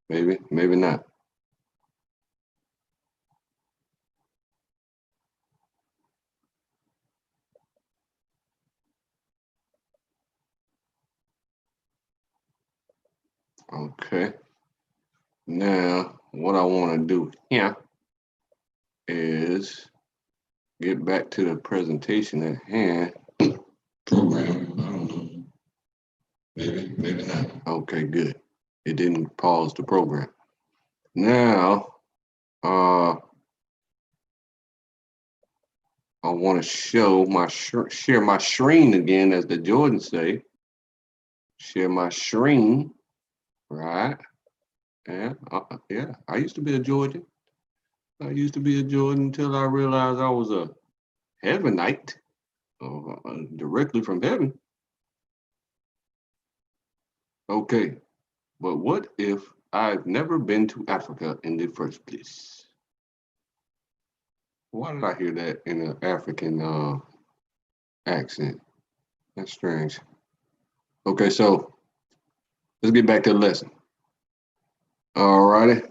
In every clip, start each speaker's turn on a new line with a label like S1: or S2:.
S1: Maybe, maybe not. Okay. Now, what I want to do here is get back to the presentation at hand. Program, I don't know. Maybe, maybe not. Okay, good. It didn't pause the program. Now, I want to show my share my screen again, as the Jordans say. Share my screen, right? Yeah. I used to be a Georgian. I used to be a Jordan until I realized I was a heavenite, directly from heaven. Okay, but what if I've never been to Africa in the first place? Why did I hear that in an African accent? That's strange. Okay, so let's get back to the lesson. All righty.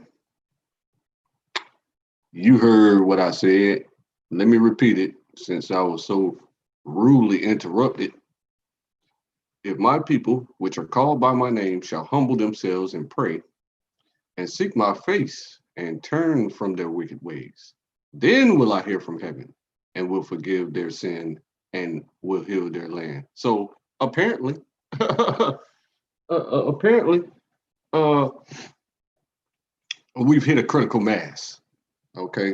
S1: You heard what I said. Let me repeat it since I was so rudely interrupted. If my people, which are called by my name, shall humble themselves and pray and seek my face and turn from their wicked ways, then will I hear from heaven and will forgive their sin and will heal their land. So apparently, apparently, uh, we've hit a critical mass. Okay,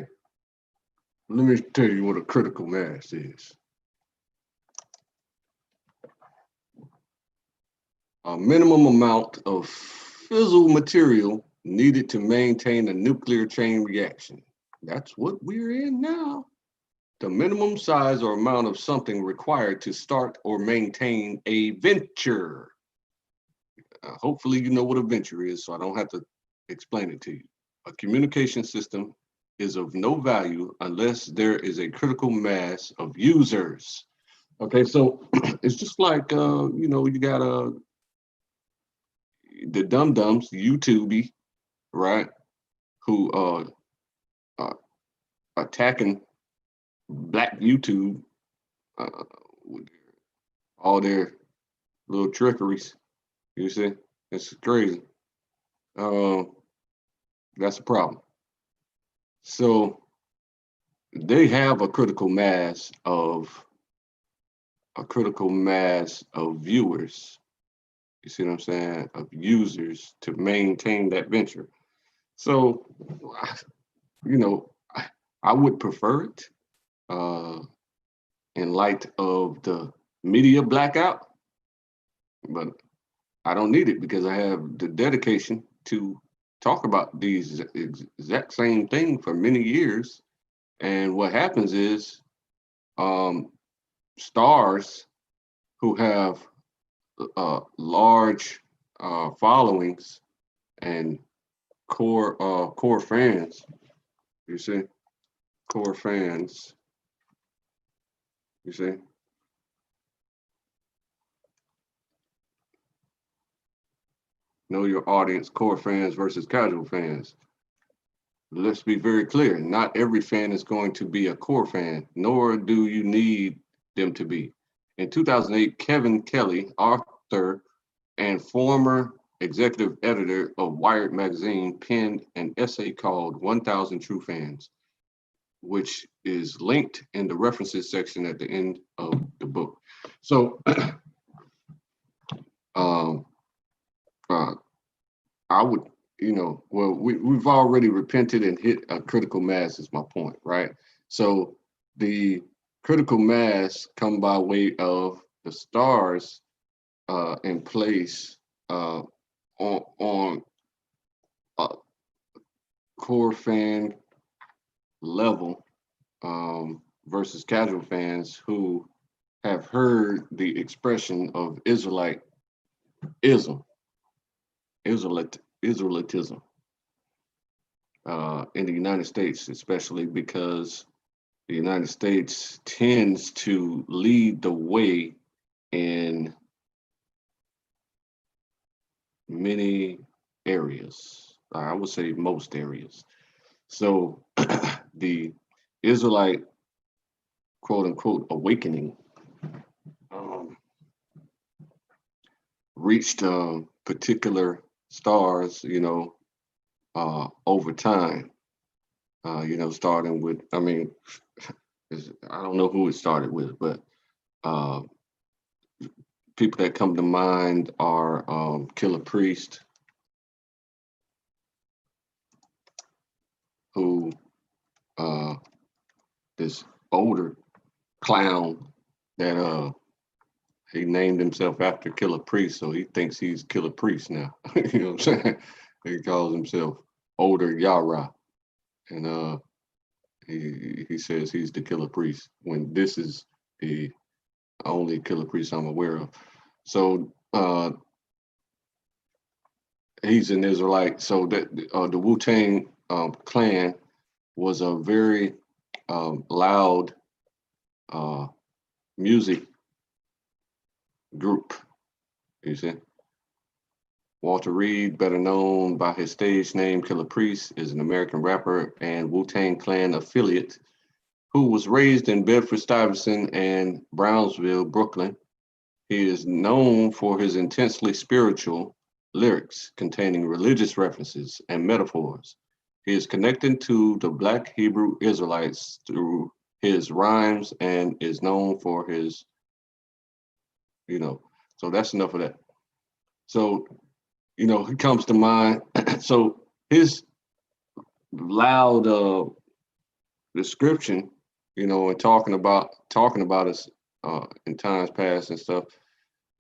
S1: let me tell you what a critical mass is. A minimum amount of fissile material needed to maintain a nuclear chain reaction. That's what we're in now. The minimum size or amount of something required to start or maintain a venture. Hopefully, you know what a venture is, so I don't have to explain it to you. A communication system is of no value unless there is a critical mass of users. Okay, so it's just like you got the dum dums, YouTube, right? Who uh attacking Black YouTube with all their little trickeries. You see, it's crazy. Um, that's a problem. So they have a critical mass of viewers. You see what I'm saying? Of users to maintain that venture. So, you know, I would prefer it uh, in light of the media blackout, but I don't need it because I have the dedication to talk about these exact same thing for many years. And what happens is um, stars who have large followings and core fans. You see, core fans. You see, know your audience. Core fans versus casual fans. Let's be very clear. Not every fan is going to be a core fan, nor do you need them to be. In 2008, Kevin Kelly, author and former executive editor of Wired magazine, penned an essay called 1000 True Fans, which is linked in the references section at the end of the book. So um, uh, I would, we've already repented and hit a critical mass, is my point, right? So the critical mass come by way of the stars in place on a core fan level versus casual fans who have heard the expression of Israelitism, Israelitism in the United States, especially because the United States tends to lead the way in many areas. I would say most areas. So the Israelite quote unquote awakening um, reached particular stars, over time. Starting with, I mean, I don't know who it started with, but uh, people that come to mind are Killer Priest, who uh, this older clown that he named himself after Killer Priest, so he thinks he's Killer Priest now. You know what I'm saying? He calls himself Older Yara, and he says he's the Killer Priest when this is the only Killer Priest I'm aware of. So he's an Israelite. So that the Wu Tang clan was a very loud uh, music group. You see, Walter Reed, better known by his stage name Killer Priest, is an American rapper and Wu Tang Clan affiliate who was raised in Bedford-Stuyvesant and Brownsville, Brooklyn. He is known for his intensely spiritual lyrics containing religious references and metaphors. He is connected to the Black Hebrew Israelites through his rhymes and is known for his, so that's enough of that. So, he comes to mind. So his loud description, and talking about us in times past and stuff.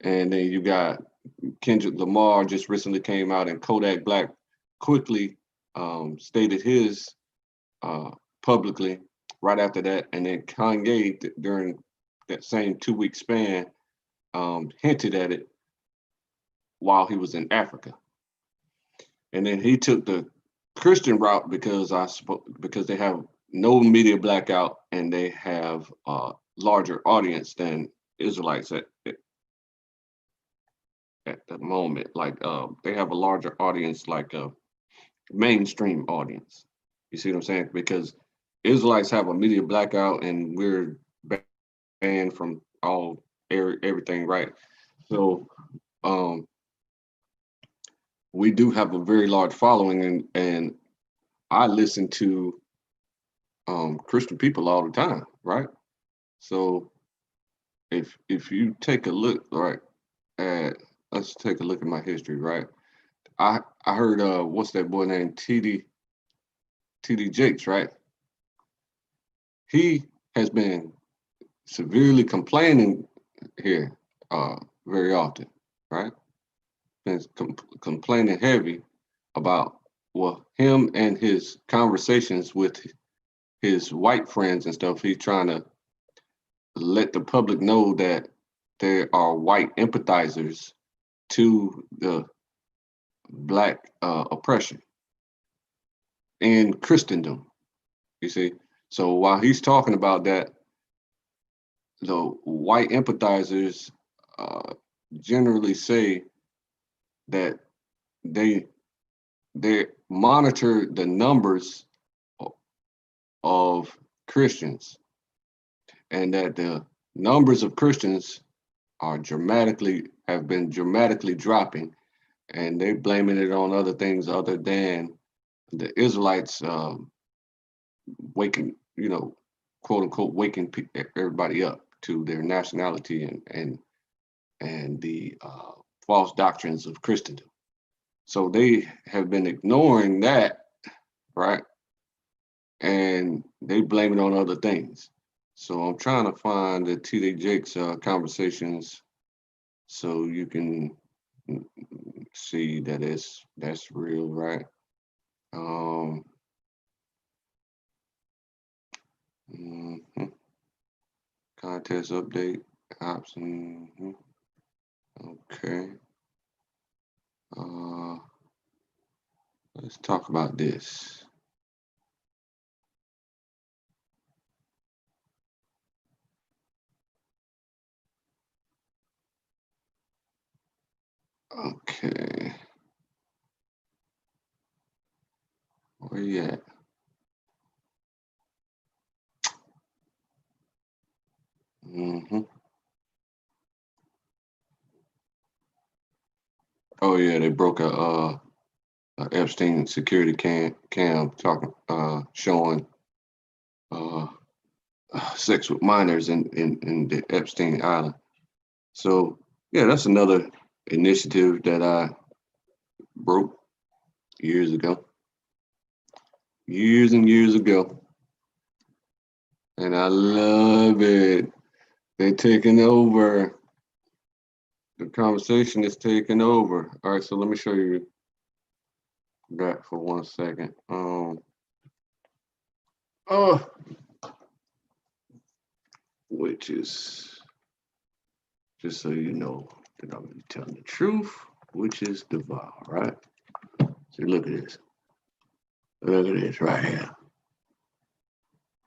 S1: And then you got Kendrick Lamar just recently came out, and Kodak Black quickly stated his publicly right after that. And then Kanye, during that same 2-week span, hinted at it while he was in Africa. And then he took the Christian route because they have no media blackout and they have a larger audience than Israelites at the moment. Like they have a larger audience, like a mainstream audience. You see what I'm saying? Because Israelites have a media blackout and we're banned from everything, right? So we do have a very large following, and I listen to Christian people all the time, right? So if you take a look, right, at let's take a look at my history, right? I heard what's that boy named TD Jakes, right? He has been severely complaining here very often, right? Been complaining heavy about him and his conversations with his white friends and stuff. He's trying to let the public know that there are white empathizers to the Black oppression in Christendom. You see, so while he's talking about that, the white empathizers generally say that they monitor the numbers of Christians, and that the numbers of Christians have been dramatically dropping, and they're blaming it on other things other than the Israelites waking, quote unquote, waking everybody up to their nationality and the false doctrines of Christendom. So they have been ignoring that, right? And they blame it on other things. So I'm trying to find the T.D. Jakes conversations so you can see that that's real, right? Mhm. Contest update option. Okay. Let's talk about this. Okay. Where you at? Mm-hmm. Oh yeah, they broke a Epstein security cam talking showing uh, sex with minors in the Epstein Island. So yeah, that's another initiative that I broke years ago, years and years ago, and I love it. They're taking over. The conversation is taking over. All right, so let me show you that for 1 second. Oh, which is just so you know that I'm really telling the truth, which is devour, right? So look at this. Look at this right here.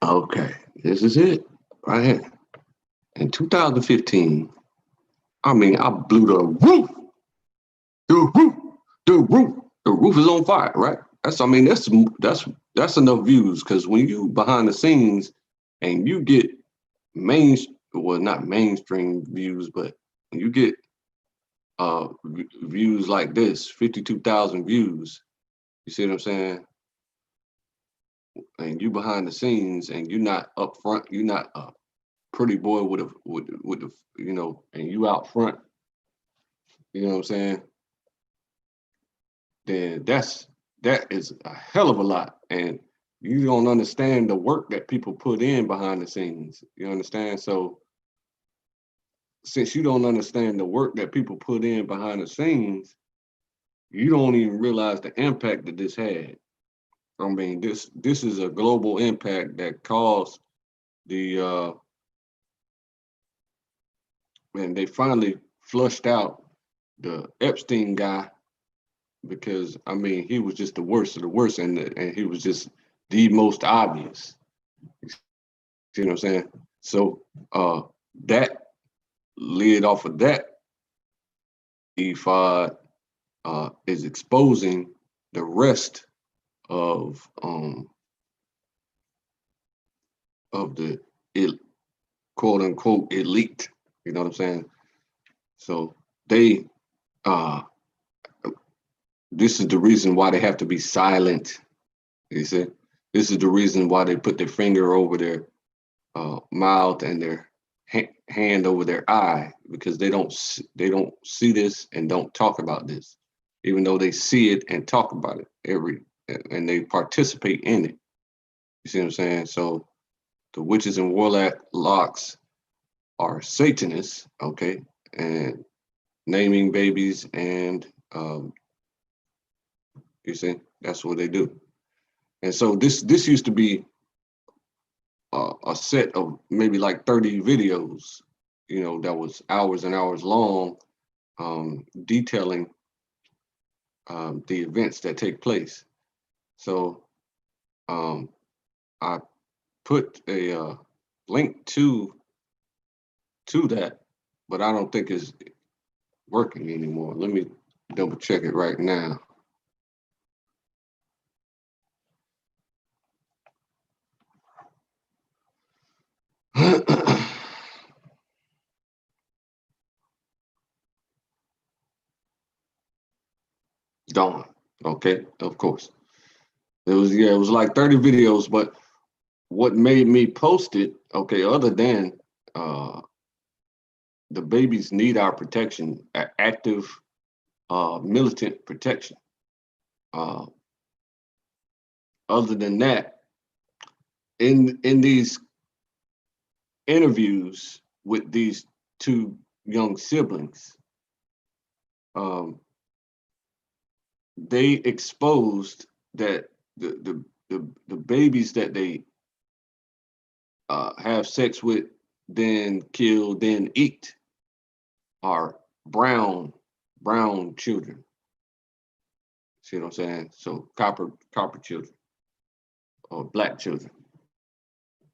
S1: Okay, this is it right here. In 2015, I mean, I blew the roof. The roof. The roof. The roof is on fire, right? That's enough views because when you behind the scenes and you get main well not mainstream views, but when you get views like this, 52,000 views, you see what I'm saying? And you behind the scenes and you're not up front, you're not a pretty boy with the and you out front, you know what I'm saying? Then that is a hell of a lot. And you don't understand the work that people put in behind the scenes. You understand? So since you don't understand the work that people put in behind the scenes, you don't even realize the impact that this had. I mean, this is a global impact that caused the and they finally flushed out the Epstein guy because I mean he was just the worst of the worst, and he was just the most obvious. See what I'm saying? So that lid off of that, E5 is exposing the rest of the quote unquote elite. You know what I'm saying? So they this is the reason why they have to be silent. You see, this is the reason why they put their finger over their mouth and their hand over their eye because they don't see this and don't talk about this, even though they see it and talk about it and they participate in it. You see what I'm saying? So the witches and warlocks are Satanists, okay, and naming babies and you see that's what they do. And so this used to be a set of maybe like 30 videos, that was hours and hours long, detailing the events that take place. So I put a link to that, but I don't think it's working anymore. Let me double check it right now. Gone. Okay, of course. It was like 30 videos, but what made me post it, okay, other than the babies need our protection, active militant protection. Other than that, in these interviews with these two young siblings, they exposed that the babies that they have sex with, then kill, then eat, are brown children. See what I'm saying? So copper children or black children.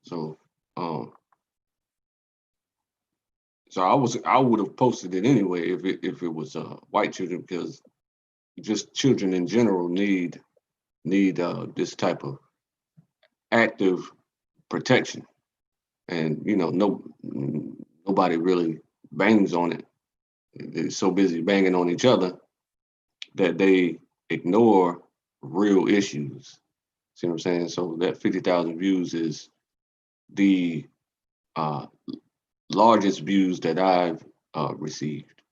S1: So so I would have posted it anyway if it was white children because just children in general need need this type of active protection. And nobody really bangs on it. They're so busy banging on each other that they ignore real issues. See what I'm saying? So that 50,000 views is the uh, largest views that I've received.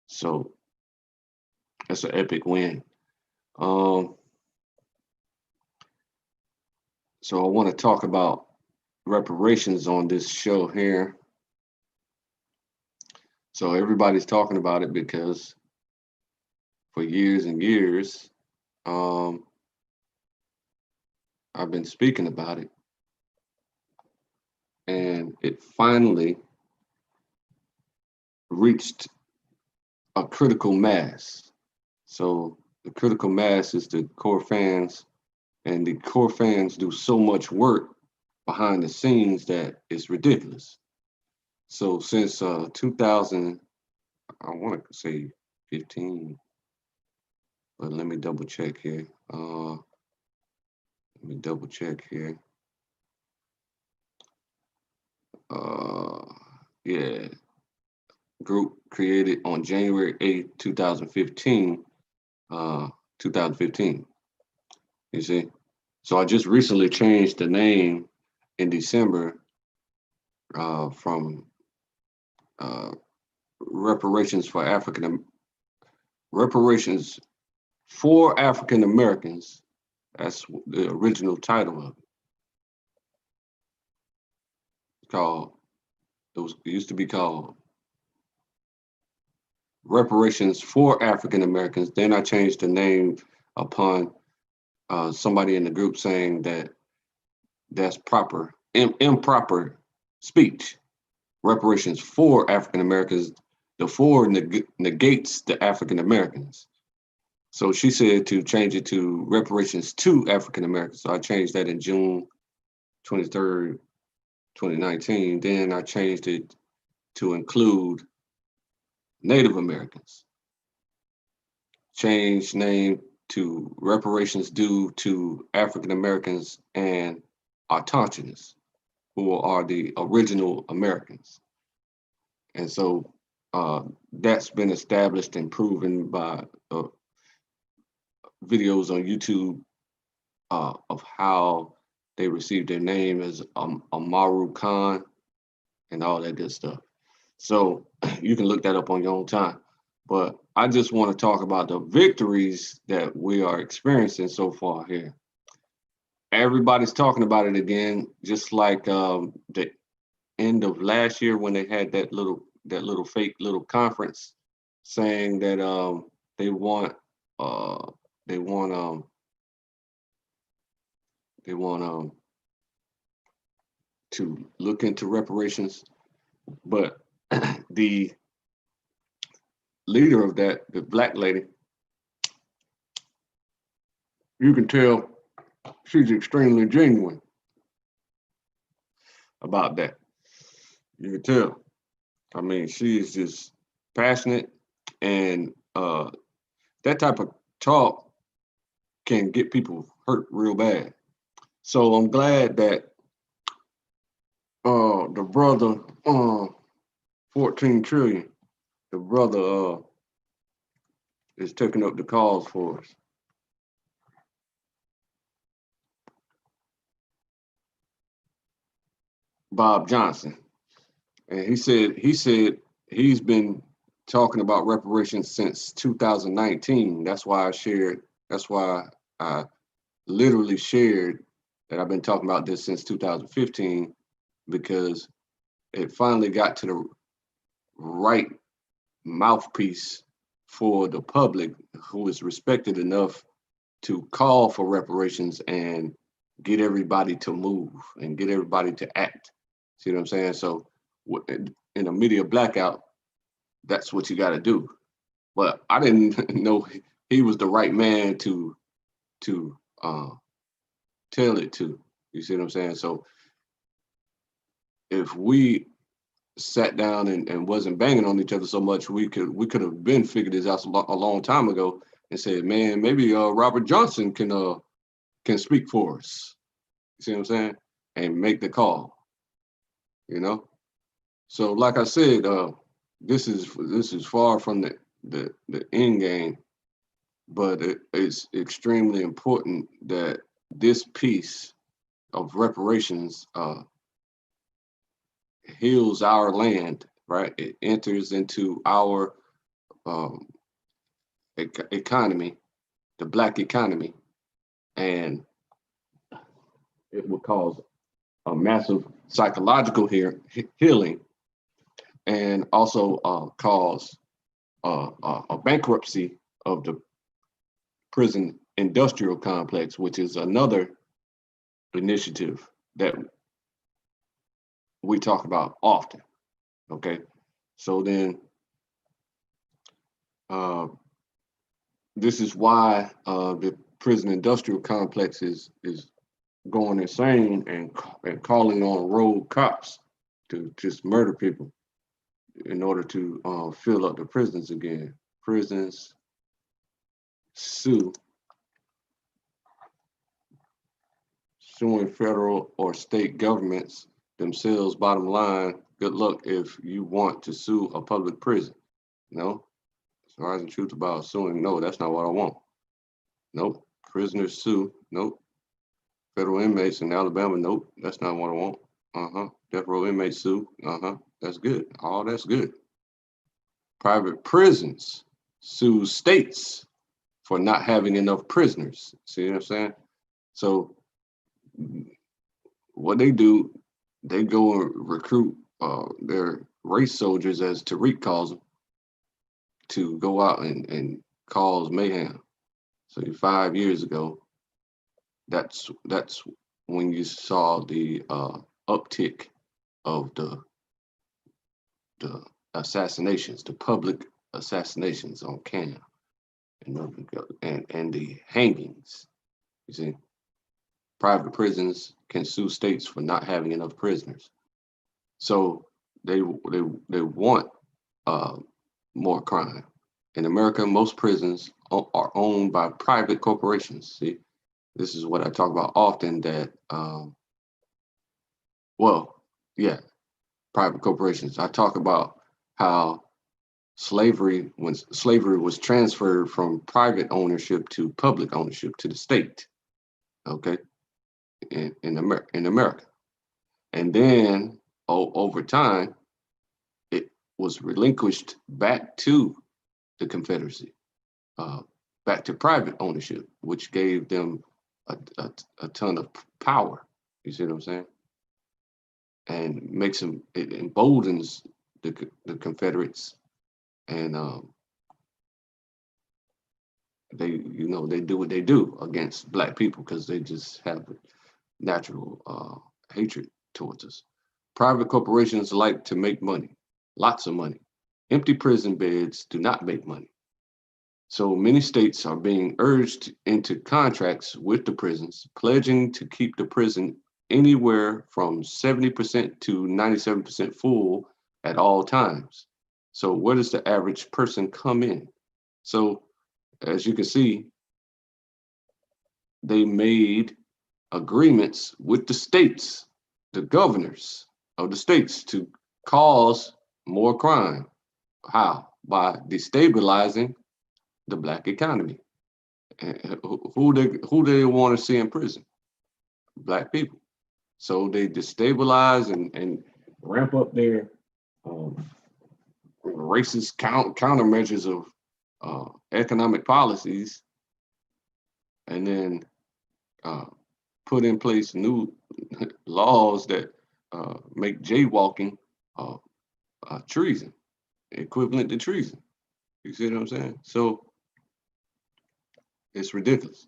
S1: So that's an epic win. Um, so I want to talk about reparations on this show here. So everybody's talking about it because for years and years, um, I've been speaking about it, and it finally reached a critical mass. So the critical mass is the core fans, and the core fans do so much work behind the scenes that it's ridiculous. So since 2000, I want to say 15, but let me double check here. Let me double check here. Uh, yeah, group created on January 8th, 2015. 2015. You see, so I just recently changed the name in December from uh, reparations for reparations for African Americans. That's the original title of it. It's called. It used to be called reparations for African Americans. Then I changed the name upon somebody in the group saying that that's improper speech. Reparations for African Americans. The for negates the African Americans. So she said to change it to reparations to African Americans. So I changed that in June 23rd, 2019. Then I changed it to include Native Americans. Changed name to reparations due to African Americans and autochthonists, who are the original Americans. And so that's been established and proven by videos on YouTube of how they received their name as Amaru Khan and all that good stuff. So you can look that up on your own time. But I just want to talk about the victories that we are experiencing so far here. Everybody's talking about it again, just like the end of last year when they had that little fake little conference saying that they want uh, they want they want to look into reparations, but the leader of that, the black lady, you can tell she's extremely genuine about that. You can tell. I mean, she is just passionate, and that type of talk can get people hurt real bad. So I'm glad that the brother, 14 trillion, the brother is taking up the cause for us. Bob Johnson. And he said he's been talking about reparations since 2019. That's why I literally shared that I've been talking about this since 2015, because it finally got to the right mouthpiece for the public who is respected enough to call for reparations and get everybody to move and get everybody to act. See what I'm saying? So in a media blackout, that's what you got to do. But I didn't know he was the right man to tell it to. You see what I'm saying? So if we sat down and wasn't banging on each other so much, we could have been figured this out a long time ago and said, man, maybe Robert Johnson can speak for us. You see what I'm saying? And make the call, you know? So like I said, this is far from the end game, but it's extremely important that this piece of reparations heals our land, right? It enters into our economy, the Black economy, and it will cause a massive psychological healing, and also cause a bankruptcy of the prison industrial complex, which is another initiative that we talk about often. Okay, so then this is why the prison industrial complex is going insane and calling on rogue cops to just murder people in order to fill up the prisons again. Prisons suing federal or state governments themselves. Bottom line, good luck if you want to sue a public prison. No, surprising truth about suing. No, that's not what I want. Nope. Prisoners sue. Nope. Federal inmates in Alabama. Nope. That's not what I want. Death row inmates sue. That's good. All that's good. Private prisons sue states for not having enough prisoners. See what I'm saying? So what they do, they go and recruit their race soldiers, as Tariq calls them, to go out and cause mayhem. So 5 years ago, that's when you saw the uptick of the assassinations, the public assassinations on camera, and the hangings. You see, private prisons can sue states for not having enough prisoners. So they want more crime. In America, most prisons are owned by private corporations. See, this is what I talk about often, that, private corporations. I talk about how when slavery was transferred from private ownership to public ownership to the state, okay, in America. And then over time, it was relinquished back to the Confederacy, back to private ownership, which gave them a ton of power. You see what I'm saying? And it emboldens the Confederates, and they do what they do against Black people because they just have natural hatred towards us. Private corporations like to make money, lots of money. Empty prison beds do not make money. So many states are being urged into contracts with the prisons, pledging to keep the prison anywhere from 70% to 97% full at all times. So where does the average person come in? So as you can see, they made agreements with the states, the governors of the states, to cause more crime. How? By destabilizing the Black economy. And who do they want to see in prison? Black people. So they destabilize and ramp up their racist countermeasures of economic policies, and then put in place new laws that make jaywalking treason, equivalent to treason. You see what I'm saying? So it's ridiculous.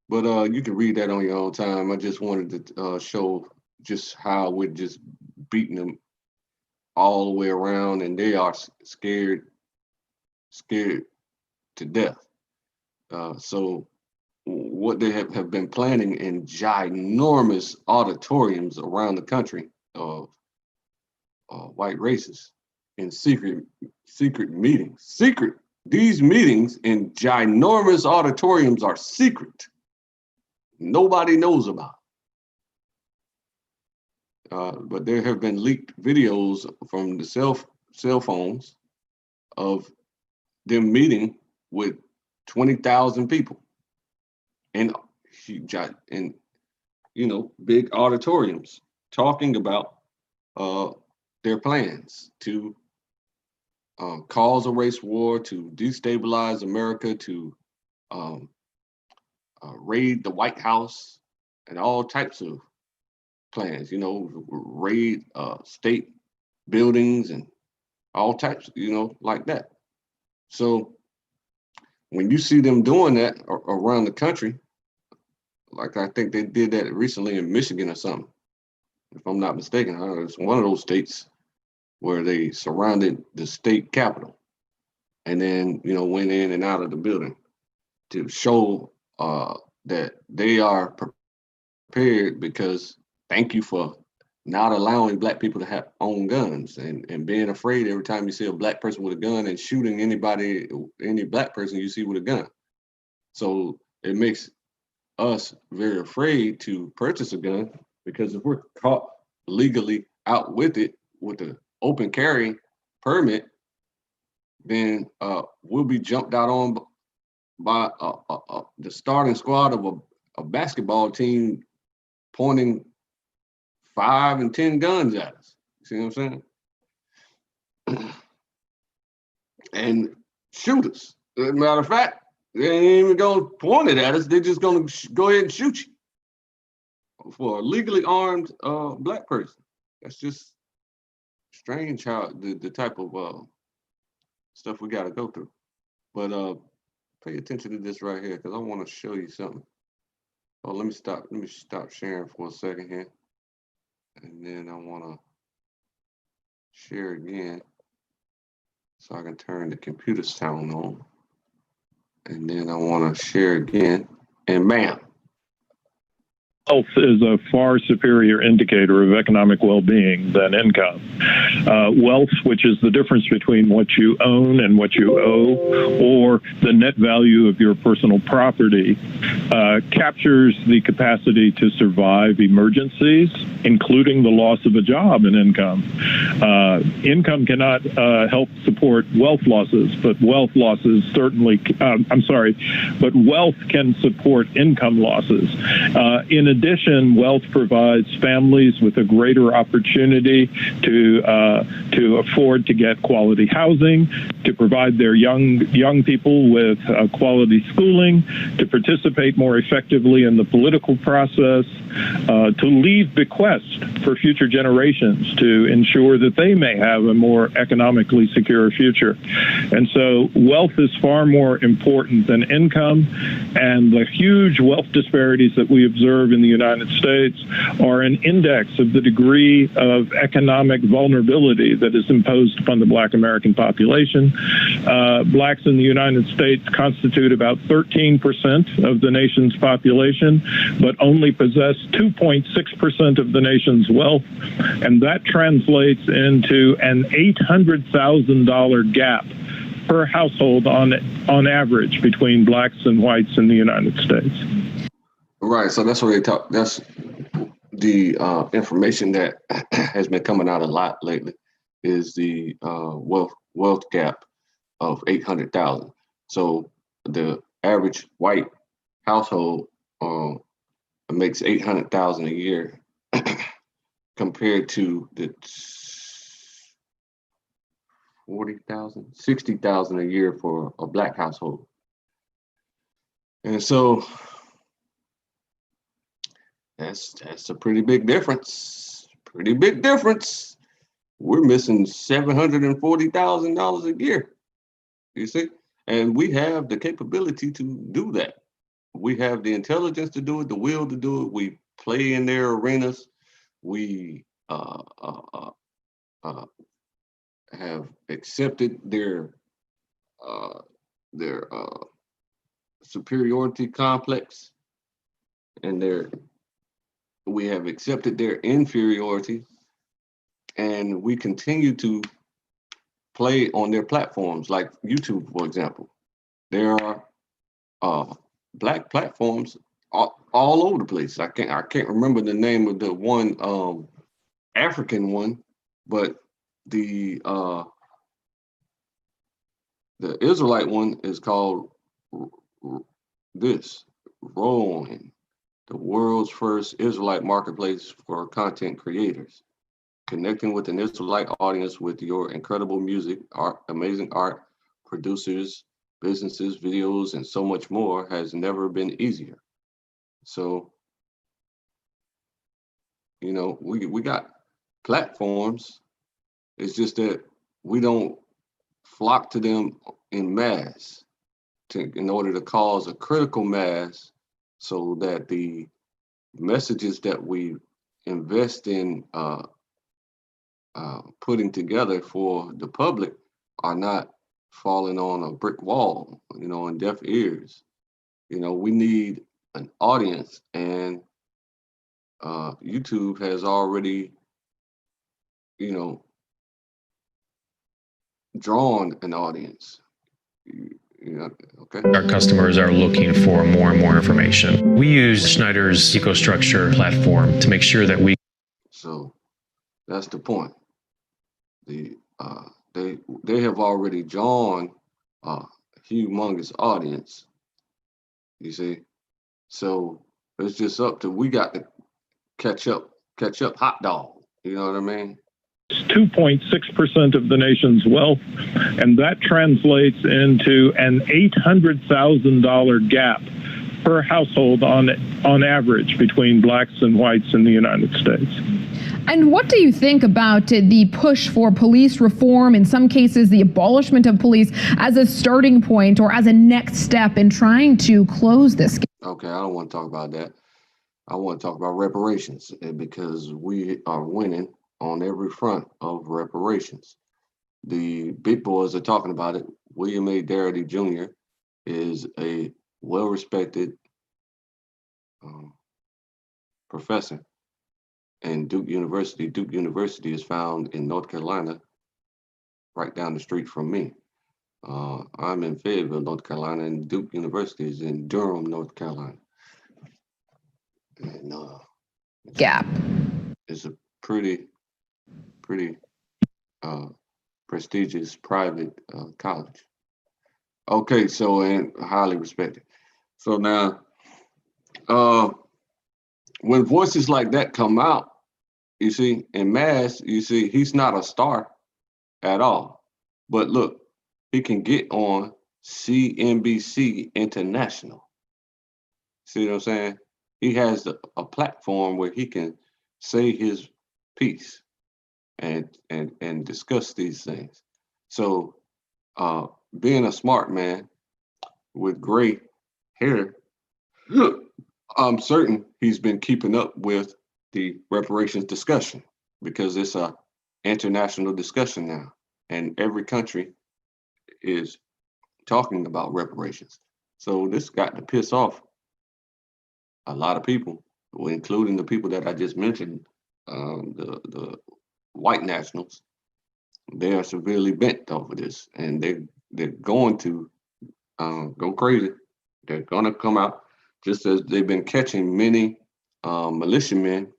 S1: But you can read that on your own time. I just wanted to show just how we're just beating them all the way around, and they are scared to death. So what they have been planning in ginormous auditoriums around the country of white racists in secret meetings, secret These meetings in ginormous auditoriums are secret. Nobody knows about. But there have been leaked videos from the cell phones of them meeting with 20,000 people in big auditoriums, talking about their plans to cause a race war, to destabilize America, to raid the White House, and all types of plans, raid state buildings and all types, like that. So when you see them doing that around the country, like I think they did that recently in Michigan or something, if I'm not mistaken, it's one of those states where they surrounded the state capitol and then, went in and out of the building to show that they are prepared, because thank you for not allowing Black people to own guns and being afraid every time you see a Black person with a gun and shooting any Black person you see with a gun. So it makes us very afraid to purchase a gun, because if we're caught legally out with it, with the open carry permit, then we'll be jumped out on by the starting squad of a basketball team pointing 5 and 10 guns at us. You see what I'm saying? And shoot us. As a matter of fact, they ain't even gonna point it at us. They're just gonna go ahead and shoot you for a legally armed Black person. That's just strange how the type of stuff we got to go through. But pay attention to this right here, because I want to show you something. Oh, let me stop sharing for a second here, and then I want to share again so I can turn the computer sound on, and then I want to share again, and bam.
S2: Health is a far superior indicator of economic well-being than income. Wealth, which is the difference between what you own and what you owe, or the net value of your personal property, captures the capacity to survive emergencies, including the loss of a job and income. Income cannot help support wealth losses, but wealth losses certainly, but wealth can support income losses. In addition, wealth provides families with a greater opportunity to afford to get quality housing, to provide their young people with quality schooling, to participate more effectively in the political process, to leave bequests for future generations to ensure that they may have a more economically secure future. And so wealth is far more important than income, and the huge wealth disparities that we observe in the United States are an index of the degree of economic vulnerability that is imposed upon the Black American population. Blacks in the United States constitute about 13% of the nation's population, but only possess 2.6% of the nation's wealth, and that translates into an $800,000 gap per household on average between blacks and whites in the United States.
S1: Right, so that's what they talk. That's the information that has been coming out a lot lately, is the wealth gap of 800,000. So the average white household makes 800,000 a year, compared to the 60,000 a year for a Black household. And so that's a pretty big difference. Pretty big difference. We're missing $740,000 a year. You see, and we have the capability to do that. We have the intelligence to do it, the will to do it. We play in their arenas. We have accepted their superiority complex, and we have accepted their inferiority, and we continue to play on their platforms, like YouTube, for example. There are Black platforms all over the place. I can't remember the name of the one African one, but the Israelite one is called this Rowan, the world's first Israelite marketplace for content creators. Connecting with an Israelite audience with your incredible music, art, amazing art, producers, businesses, videos, and so much more has never been easier. So, you know, we got platforms. It's just that we don't flock to them in mass in order to cause a critical mass so that the messages that we invest in putting together for the public are not falling on a brick wall, you know, on deaf ears. You know, we need an audience, and YouTube has already, you know, drawn an audience. You know, okay.
S3: Our customers are looking for more and more information. We use Schneider's EcoStruxure platform to make sure that we.
S1: So that's the point. They have already drawn a humongous audience. You see, so it's just up to we got to catch up hot dog. You know what I mean?
S2: It's 2.6% of the nation's wealth, and that translates into an $800,000 gap per household on average between blacks and whites in the United States.
S4: And what do you think about the push for police reform, in some cases the abolishment of police, as a starting point or as a next step in trying to close this gap?
S1: Okay, I don't want to talk about that. I want to talk about reparations, because we are winning on every front of reparations. The big boys are talking about it. William A. Darity Jr. is a well-respected professor in Duke University. Duke University is found in North Carolina, right down the street from me. I'm in Fayetteville, North Carolina, and Duke University is in Durham, North Carolina. And
S4: Gap.
S1: It's a pretty prestigious private college. Okay, so, and highly respected. So now, when voices like that come out, you see, in mass, you see, he's not a star at all. But look, he can get on CNBC International. See what I'm saying? He has a platform where he can say his piece and discuss these things. So being a smart man with gray hair, I'm certain he's been keeping up with the reparations discussion, because it's a international discussion now, and every country is talking about reparations. So this got to piss off a lot of people, including the people that I just mentioned, the white nationals. They are severely bent over this, and they're going to go crazy. They're going to come out, just as they've been catching many militiamen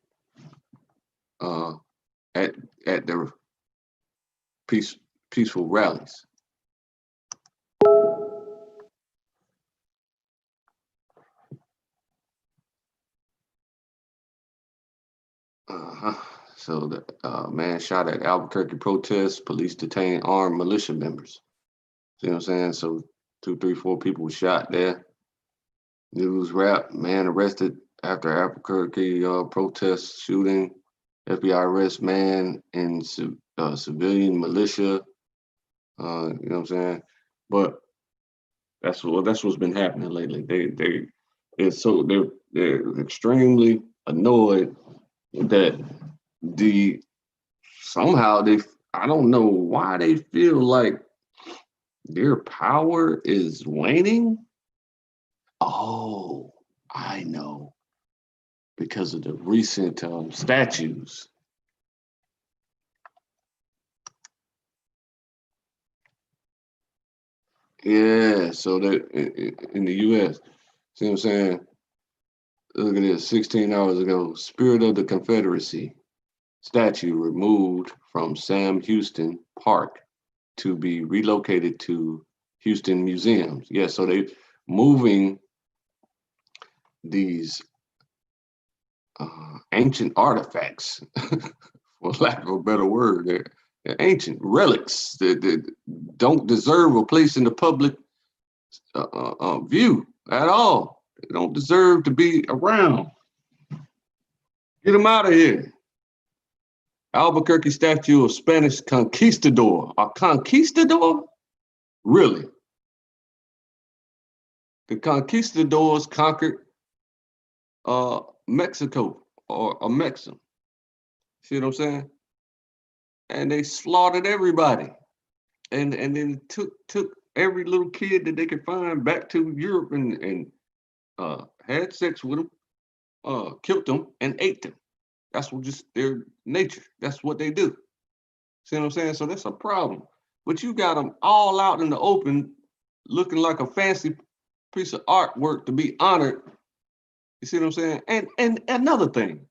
S1: at their peaceful rallies. So the man shot at Albuquerque protests, police detain armed militia members. See what I'm saying? So 2, 3, 4 people were shot there. News wrap, man arrested after Albuquerque protest shooting. FBI arrest man in civilian militia. You know what I'm saying? But that's what's been happening lately. They're extremely annoyed that somehow I don't know why they feel like their power is waning. Oh, I know. Because of the recent statues. Yeah, so that in the U.S., see what I'm saying? Look at this, 16 hours ago, Spirit of the Confederacy statue removed from Sam Houston Park to be relocated to Houston museums. Yeah, so they moving these ancient artifacts, for lack of a better word, they're ancient relics that don't deserve a place in the public view at all. They don't deserve to be around. Get them out of here. Albuquerque statue of Spanish conquistador. A conquistador? Really? The conquistadors conquered Mexico or a Mexican. See what I'm saying? And they slaughtered everybody. And then took every little kid that they could find back to Europe and had sex with them, killed them, and ate them. That's what just their nature. That's what they do. See what I'm saying? So that's a problem. But you got them all out in the open, looking like a fancy piece of artwork to be honored. You see what I'm saying? And another thing,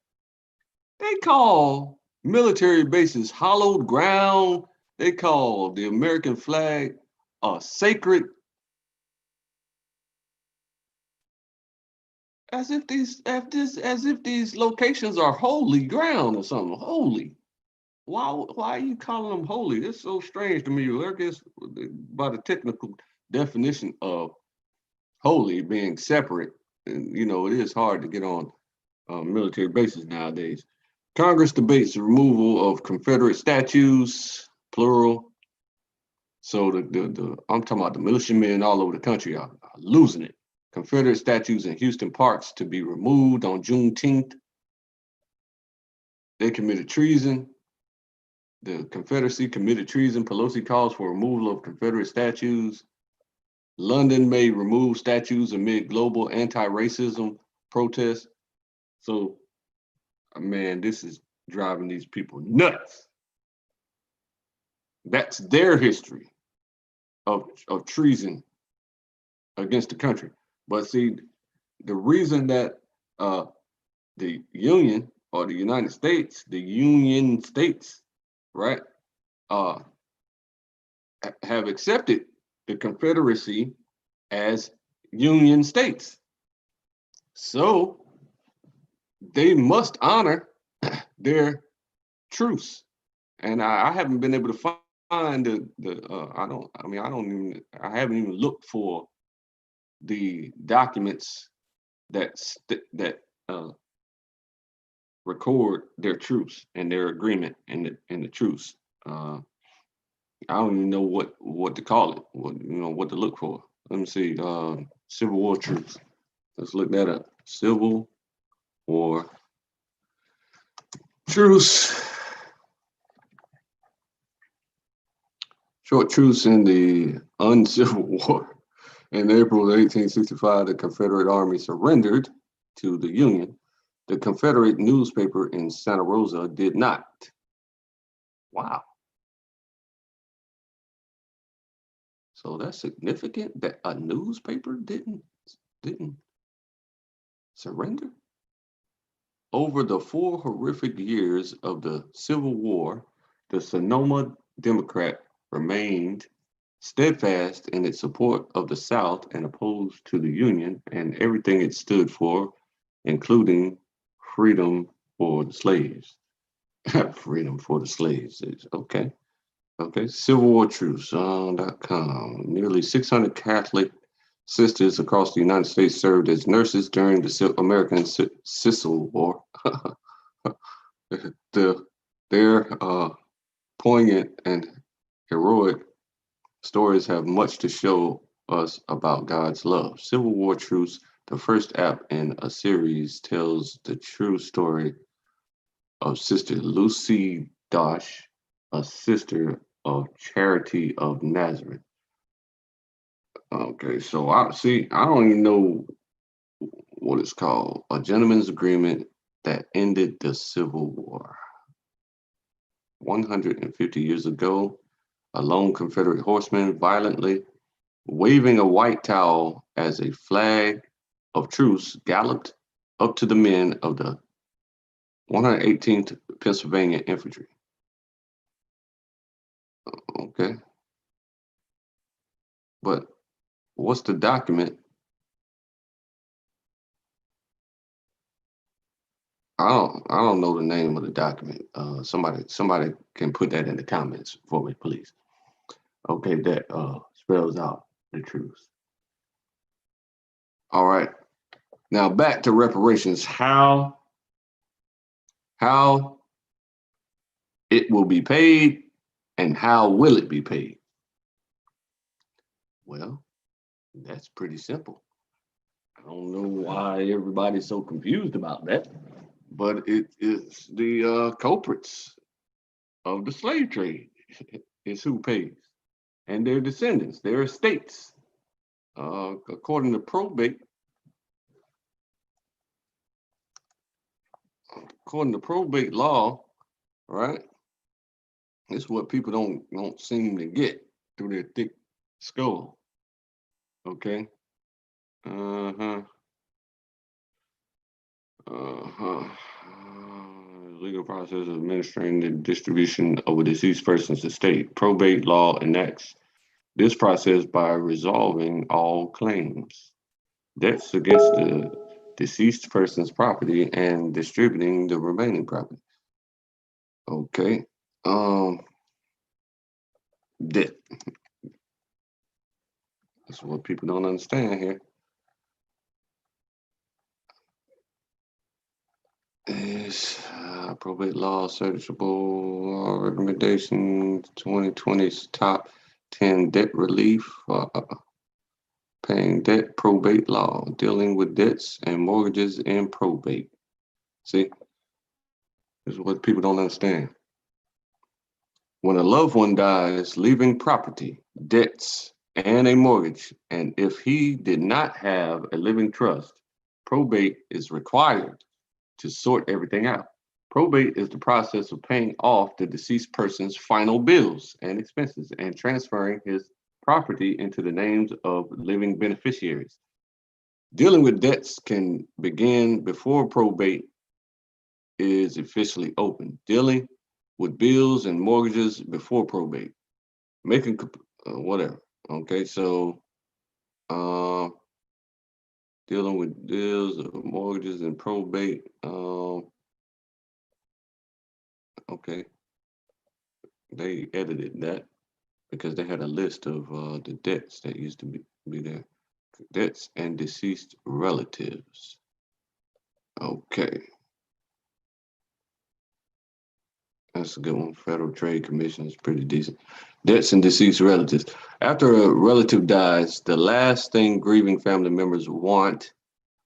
S1: they call military bases hallowed ground. They call the American flag sacred, as if these locations are holy ground or something. Holy. Why are you calling them holy? It's so strange to me. I guess by the technical definition of holy being separate, and it is hard to get on military bases nowadays. Congress debates the removal of Confederate statues, plural. So the I'm talking about the militiamen all over the country are losing it. Confederate statues in Houston parks to be removed on Juneteenth. They committed treason. The Confederacy committed treason. Pelosi calls for removal of Confederate statues. London may remove statues amid global anti-racism protests. So, man, this is driving these people nuts. That's their history of treason against the country. But see, the reason that the Union or the United States, the Union States, right, have accepted the Confederacy as Union States. So they must honor their truce. And I haven't been able to find I haven't even looked for the documents that record their truce and their agreement in the truce. I don't even know what to call it, what to look for. Let me see, Civil War truce. Let's look that up. Civil War truce. Short truce in the uncivil war. In April of 1865, the Confederate Army surrendered to the Union. The Confederate newspaper in Santa Rosa did not. Wow. So that's significant that a newspaper didn't surrender? Over the 4 horrific years of the Civil War, the Sonoma Democrat remained steadfast in its support of the South and opposed to the Union and everything it stood for, including freedom for the slaves. Freedom for the slaves. Okay. CivilWarTruce.com. Nearly 600 Catholic sisters across the United States served as nurses during the American Civil War. Their poignant and heroic stories have much to show us about God's love. Civil War Truce, the first app in a series, tells the true story of Sister Lucy Dosh, a sister of Charity of Nazareth. Okay, so I don't even know what it's called. A gentleman's agreement that ended the Civil War. 150 years ago, a lone Confederate horseman violently waving a white towel as a flag of truce, galloped up to the men of the 118th Pennsylvania Infantry. Okay. But what's the document? I don't know the name of the document. Somebody can put that in the comments for me, please. Okay, that spells out the truth. All right. Now back to reparations. How it will be paid and how will it be paid? Well, that's pretty simple. I don't know why everybody's so confused about that, but it is the culprits of the slave trade is who pays, and their descendants, their estates. According to probate law, right? It's what people don't seem to get through their thick skull. Okay. Legal process of administering the distribution of a deceased person's estate. Probate law enacts this process by resolving all claims, debts against the deceased person's property, and distributing the remaining property. Okay. Debt. That's what people don't understand here. Is probate law searchable recommendation 2020's top 10 debt relief, paying debt, probate law, dealing with debts and mortgages in probate. See, this is what people don't understand. When a loved one dies, leaving property, debts, and a mortgage, and if he did not have a living trust, probate is required to sort everything out. Probate is the process of paying off the deceased person's final bills and expenses and transferring his property into the names of living beneficiaries. Dealing with debts can begin before probate is officially open. Dealing with bills and mortgages before probate. Making whatever. Okay, so dealing with bills, mortgages, and probate. Okay, they edited that because they had a list of the debts that used to be there. Debts and deceased relatives. Okay. That's a good one. Federal Trade Commission is pretty decent. Debts and deceased relatives. After a relative dies, the last thing grieving family members want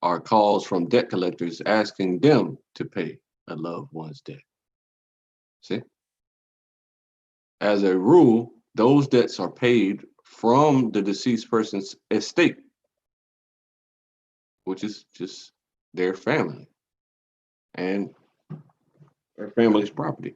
S1: are calls from debt collectors asking them to pay a loved one's debt. See? As a rule, those debts are paid from the deceased person's estate, which is just their family and their family's property.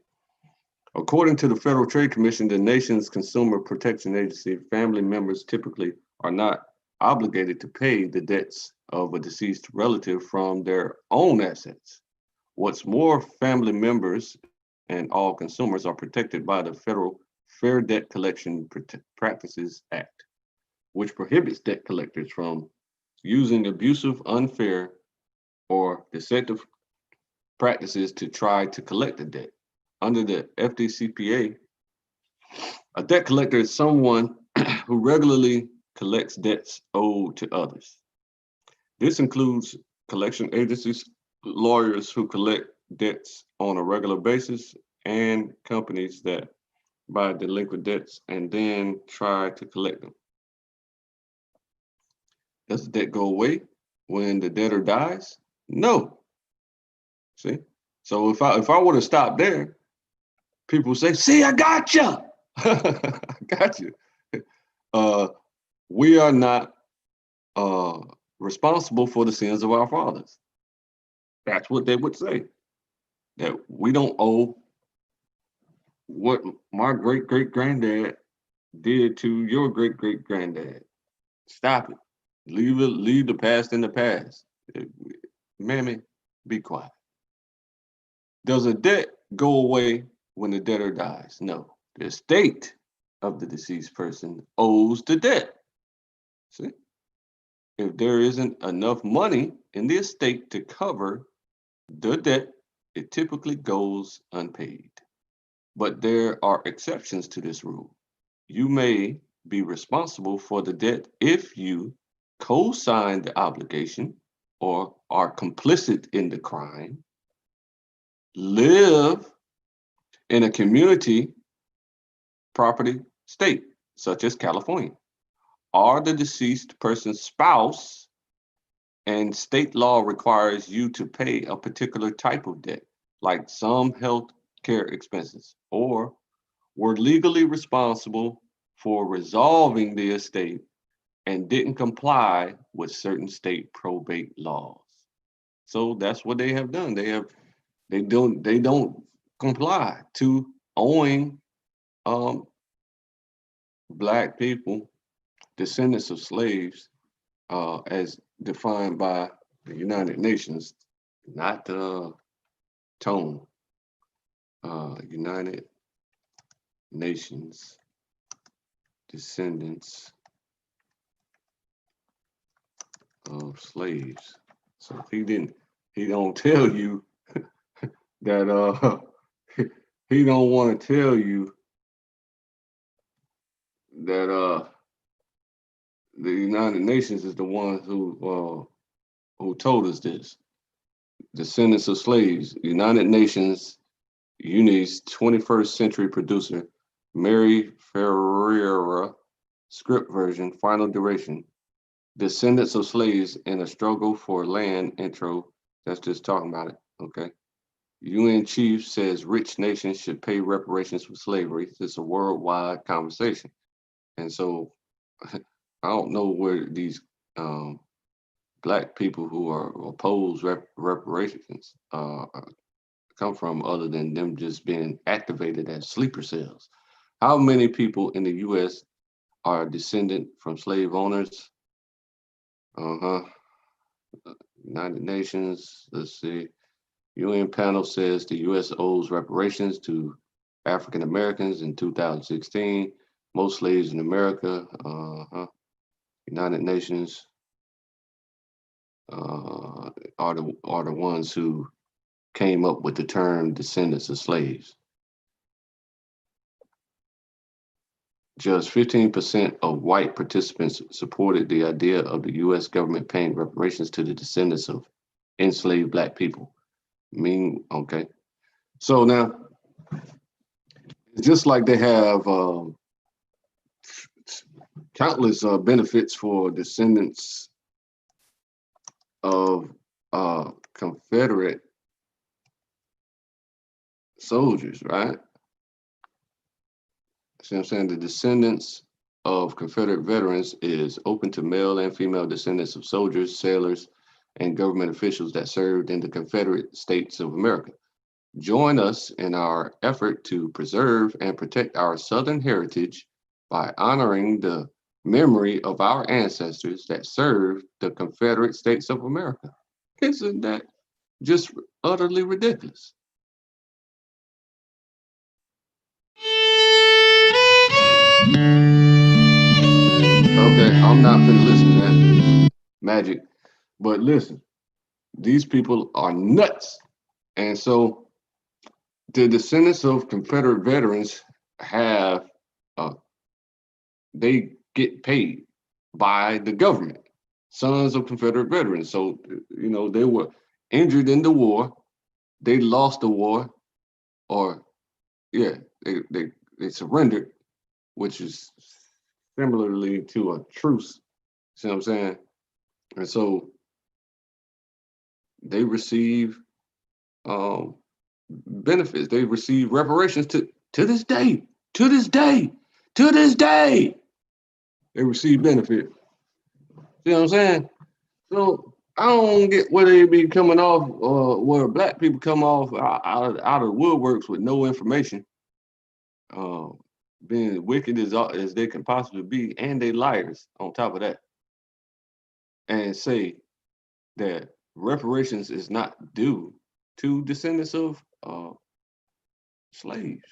S1: According to the Federal Trade Commission, the nation's consumer protection agency, family members typically are not obligated to pay the debts of a deceased relative from their own assets. What's more, family members and all consumers are protected by the Federal Fair Debt Collection Practices Act, which prohibits debt collectors from using abusive, unfair, or deceptive practices to try to collect the debt. Under the FDCPA, a debt collector is someone who regularly collects debts owed to others. This includes collection agencies, lawyers who collect debts on a regular basis, and companies that buy delinquent debts and then try to collect them. Does the debt go away when the debtor dies? No. See? So if I were to stop there, people say, see, I got you. I got you. We are not responsible for the sins of our fathers. That's what they would say. That we don't owe what my great-great-granddad did to your great-great-granddad. Stop it. Leave the past in the past. Mammy, be quiet. Does a debt go away when the debtor dies? No. The estate of the deceased person owes the debt. See? If there isn't enough money in the estate to cover the debt, it typically goes unpaid. But there are exceptions to this rule. You may be responsible for the debt if you co-sign the obligation or are complicit in the crime, live in a community property state, such as California, are the deceased person's spouse, and state law requires you to pay a particular type of debt, like some health care expenses, or were legally responsible for resolving the estate and didn't comply with certain state probate laws. So that's what they have done. They don't comply to owing Black people, descendants of slaves, as defined by the United Nations, not Tone. United Nations descendants of slaves. So he don't tell you that he don't want to tell you that the United Nations is the one who told us this. Descendants of slaves, United Nations Uni's 21st century producer, Mary Ferreira, script version, final duration. Descendants of slaves in a struggle for land intro. That's just talking about it. Okay. UN chief says rich nations should pay reparations for slavery. It's a worldwide conversation. And so I don't know where these Black people who are opposed reparations come from, other than them just being activated as sleeper cells. How many people in the US are descendant from slave owners? United Nations, let's see. UN panel says the US owes reparations to African Americans in 2016. Most slaves in America, United Nations are the ones who came up with the term descendants of slaves. Just 15% of white participants supported the idea of the US government paying reparations to the descendants of enslaved Black people. Okay. So now, it's just like they have countless benefits for descendants of Confederate soldiers, right? See what I'm saying? The descendants of Confederate veterans is open to male and female descendants of soldiers, sailors, and government officials that served in the Confederate States of America. Join us in our effort to preserve and protect our Southern heritage by honoring the memory of our ancestors that served the Confederate States of America. Isn't that just utterly ridiculous? Okay, I'm not finna listen to that magic, but listen, these people are nuts. And so the descendants of Confederate veterans have, they get paid by the government, sons of Confederate veterans. So, they were injured in the war, they lost the war, or they surrendered, which is similarly to a truce. See what I'm saying? And so they receive benefits. They receive reparations to this day. To this day. To this day. They receive benefit. See what I'm saying? So I don't get where they be coming off, where Black people come off out of woodworks with no information, being wicked as they can possibly be, and they liars on top of that. and say that reparations is not due to descendants of slaves.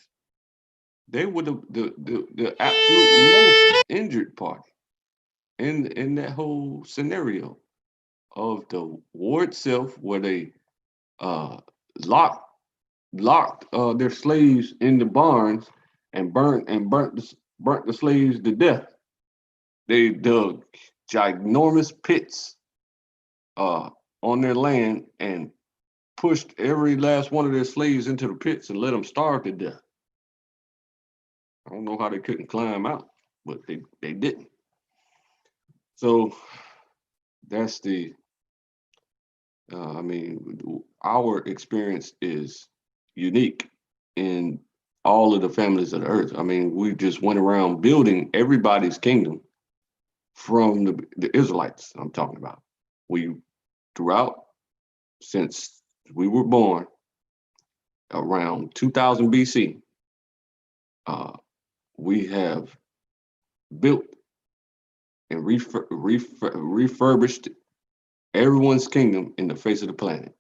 S1: They were the absolute most injured party in that whole scenario of the war itself, where they uh, locked their slaves in the barns and burnt the slaves to death. They dug ginormous pits on their land and pushed every last one of their slaves into the pits and let them starve to death. I don't know how they couldn't climb out, but they didn't. So that's the, I mean, our experience is unique in all of the families of the earth. I mean, we just went around building everybody's kingdom from the Israelites I'm talking about. We, throughout, since we were born around 2000 BC, we have built and refurbished everyone's kingdom in the face of the planet.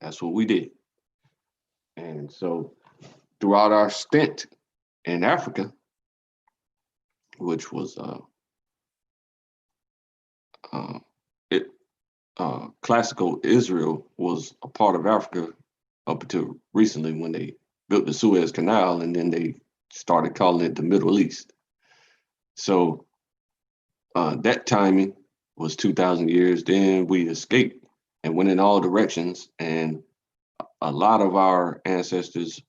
S1: That's what we did. And so throughout our stint in Africa, which was classical Israel was a part of Africa up until recently when they built the Suez Canal, and then they started calling it the Middle East. So that timing was 2,000 years. Then we escaped and went in all directions, and a lot of our ancestors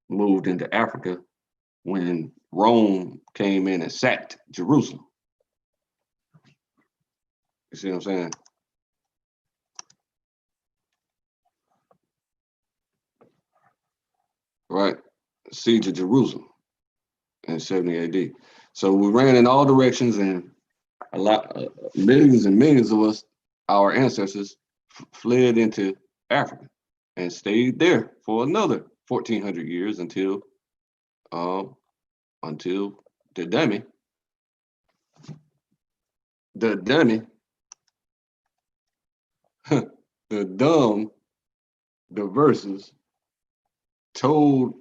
S1: moved into Africa when Rome came in and sacked Jerusalem. You see what I'm saying? Right? Siege of Jerusalem in 70 AD. So we ran in all directions, and millions and millions of us, our ancestors, fled into Africa and stayed there for another 1,400 years until the dummy, the verses told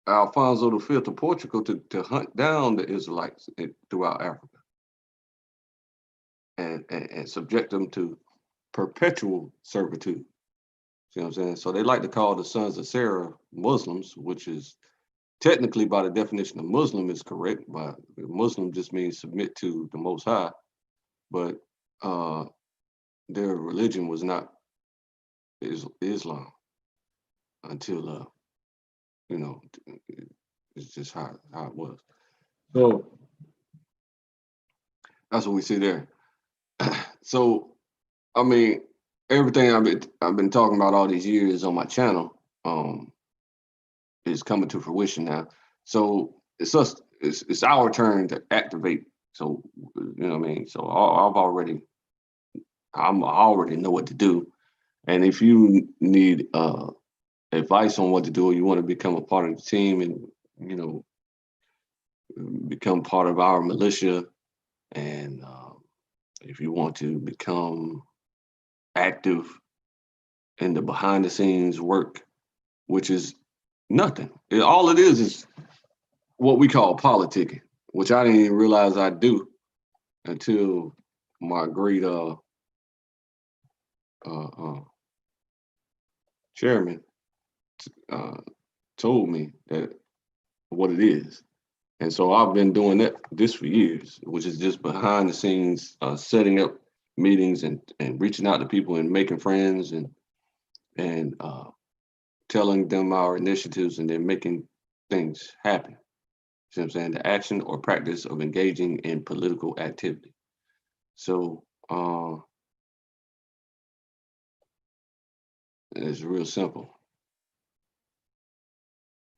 S1: Alfonso V of Portugal to hunt down the Israelites throughout Africa and subject them to perpetual servitude. See what I'm saying? So they like to call the sons of Sarah Muslims, which is technically, by the definition of Muslim, is correct. But Muslim just means submit to the Most High, but their religion was not Islam until it's just how it was. So that's what we see there. So I mean, everything I've been talking about all these years on my channel is coming to fruition now. So it's our turn to activate. So you know what I mean. So I already know what to do. And if you need advice on what to do, or you want to become a part of the team and become part of our militia, and if you want to become active in the behind the scenes work, which is nothing. All it is what we call politicking, which I didn't even realize I do until my great chairman told me that what it is. And so I've been doing this for years, which is just behind the scenes, setting up meetings and reaching out to people and making friends and telling them our initiatives and then making things happen. See what I'm saying? The action or practice of engaging in political activity. So it's real simple.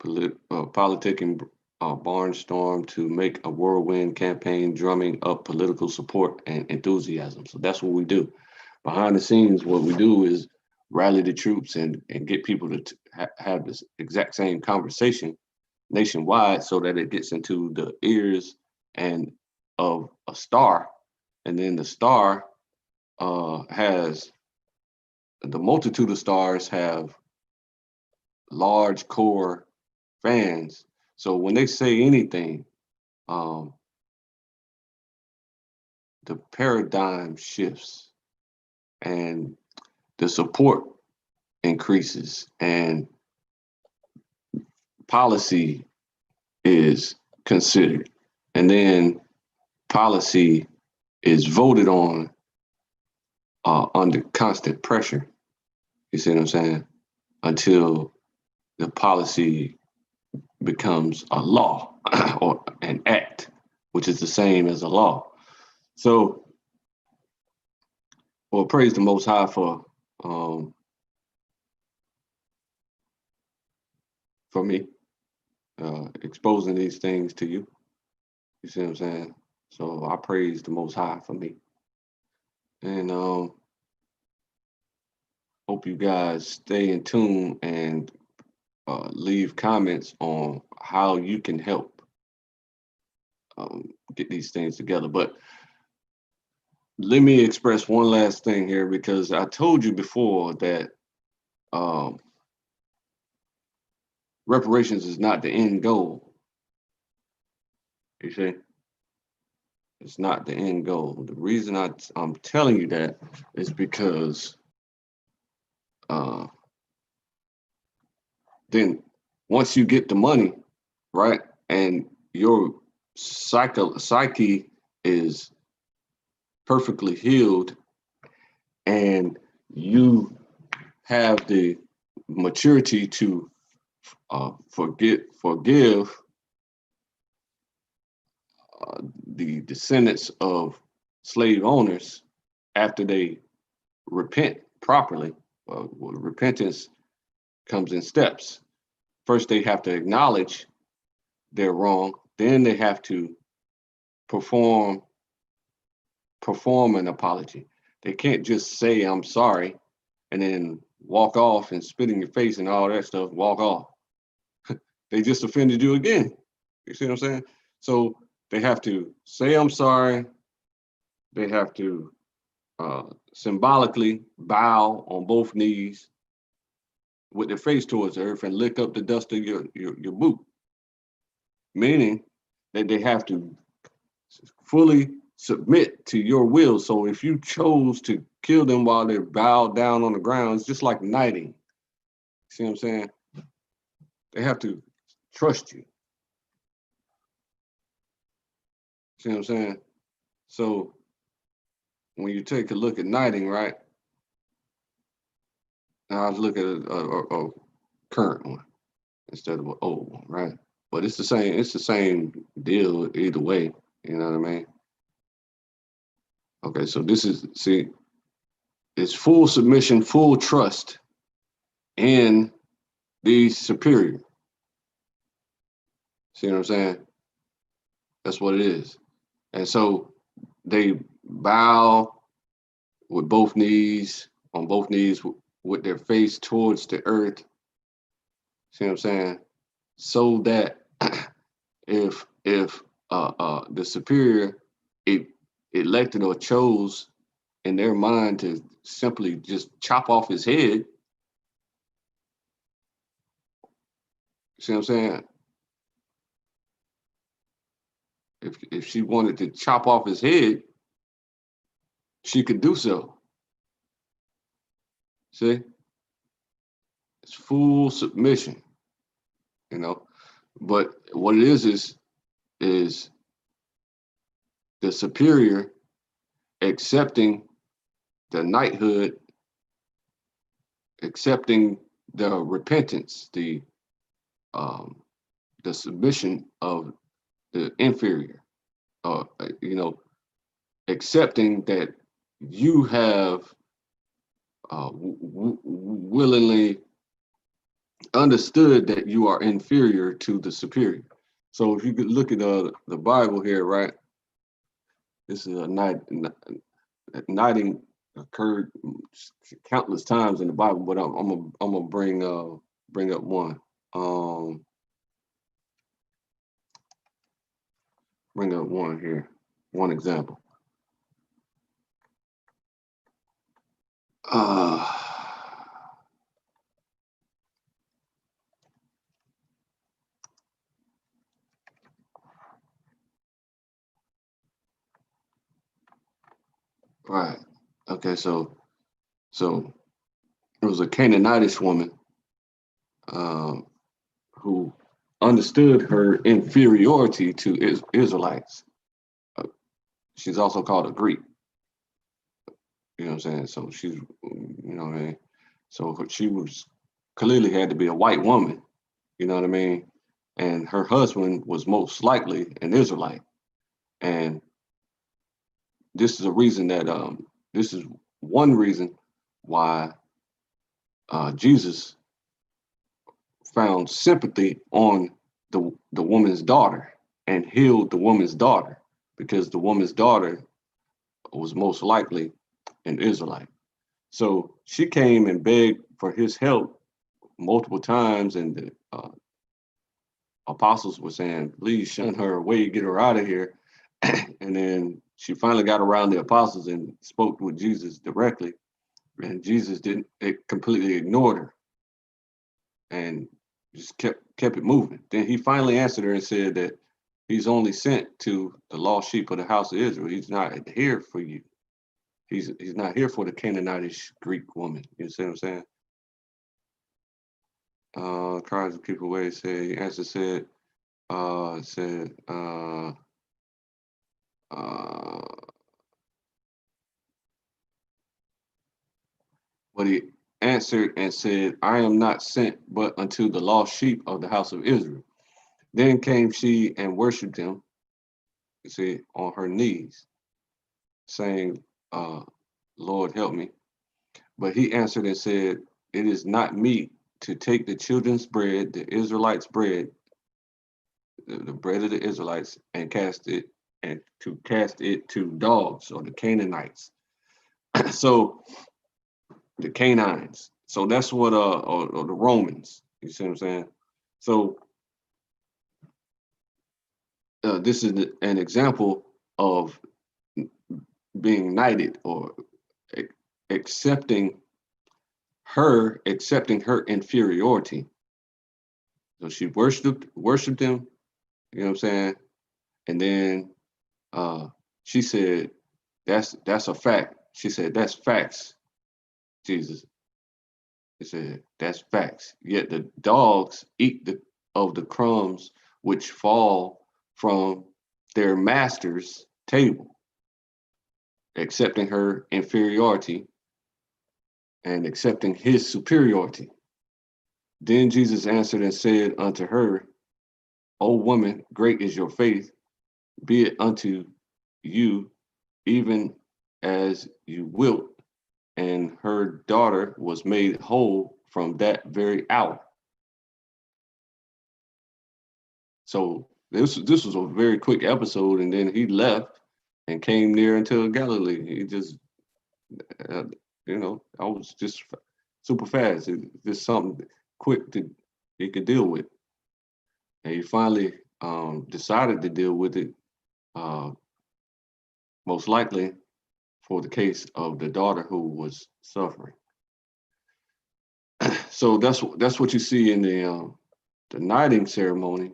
S1: Politicking barnstorm to make a whirlwind campaign, drumming up political support and enthusiasm. So that's what we do. Behind the scenes, what we do is rally the troops and get people to have this exact same conversation nationwide, so that it gets into the ears and of a star And then the star has, the multitude of stars have large core fans. So when they say anything, the paradigm shifts and the support increases and policy is considered. And then policy is voted on under constant pressure. You see what I'm saying? Until the policy becomes a law or an act, which is the same as a law. So, well, praise the Most High for me exposing these things to you. You see what I'm saying? So I praise the Most High for me, and hope you guys stay in tune and leave comments on how you can help get these things together. But let me express one last thing here, because I told you before that reparations is not the end goal. You see? It's not the end goal. The reason I'm telling you that is because then once you get the money, right, and your psyche is perfectly healed, and you have the maturity to forgive the descendants of slave owners after they repent properly. Repentance comes in steps. First, they have to acknowledge they're wrong. Then they have to perform an apology. They can't just say, I'm sorry, and then walk off and spit in your face and all that stuff, walk off. They just offended you again. You see what I'm saying? So they have to say, I'm sorry. They have to symbolically bow on both knees with their face towards the earth and lick up the dust of your boot. Meaning that they have to fully submit to your will. So if you chose to kill them while they're bowed down on the ground, it's just like knighting. See what I'm saying? They have to trust you. See what I'm saying? So when you take a look at knighting, right? Now I was looking at a current one instead of an old one, right? But it's the same deal either way. You know what I mean? Okay, so this is, see, it's full submission, full trust in the superior. See what I'm saying? That's what it is. And so they bow with both knees, on both knees, with their face towards the earth. See what I'm saying? So that if the superior elected or chose in their mind to simply just chop off his head, see what I'm saying? If she wanted to chop off his head, she could do so. See? It's full submission, you know. But what it is the superior accepting the knighthood, accepting the repentance, the submission of the inferior, you know, accepting that you have willingly understood that you are inferior to the superior. So if you could look at the Bible here, right? This is a knighting occurred countless times in the Bible, but I'm gonna bring up one. Bring up one here, one example. Uh, right. Okay, so it was a Canaanitish woman um, who understood her inferiority to Israelites. Uh, she's also called a Greek. You know what I'm saying? So she's, you know what I mean? So she was clearly had to be a white woman. You know what I mean? And her husband was most likely an Israelite. And this is a reason that this is one reason why Jesus found sympathy on the woman's daughter and healed the woman's daughter, because the woman's daughter was most likely an Israelite. So she came and begged for his help multiple times, and the apostles were saying, please send her away, get her out of here. And then she finally got around the apostles and spoke with Jesus directly. And Jesus didn't, it completely ignored her and just kept it moving. Then he finally answered her and said that he's only sent to the lost sheep of the house of Israel. He's not here for you. He's not here for the Canaanitish Greek woman. You see what I'm saying? Cries to keep away. He answered, said, but he answered and said, I am not sent but unto the lost sheep of the house of Israel. Then came she and worshipped him, you see, on her knees, saying, Lord, help me. But he answered and said, it is not meet to take the children's bread, the Israelites' bread, the bread of the Israelites, and cast it to dogs, or the Canaanites. So the canines. So that's what or the Romans. You see what I'm saying? So this is an example of being knighted, or accepting her inferiority. So she worshipped him, you know what I'm saying? And then she said, that's a fact. She said, that's facts, Jesus. She said, that's facts. Yet the dogs eat of the crumbs which fall from their master's table, accepting her inferiority and accepting his superiority. Then Jesus answered and said unto her, O woman, great is your faith, be it unto you even as you wilt. And her daughter was made whole from that very hour. So this was a very quick episode, and then he left and came near into Galilee. He just, I was just super fast. It's just something quick that he could deal with. And he finally decided to deal with it, most likely for the case of the daughter who was suffering. So that's what you see in the knighting ceremony,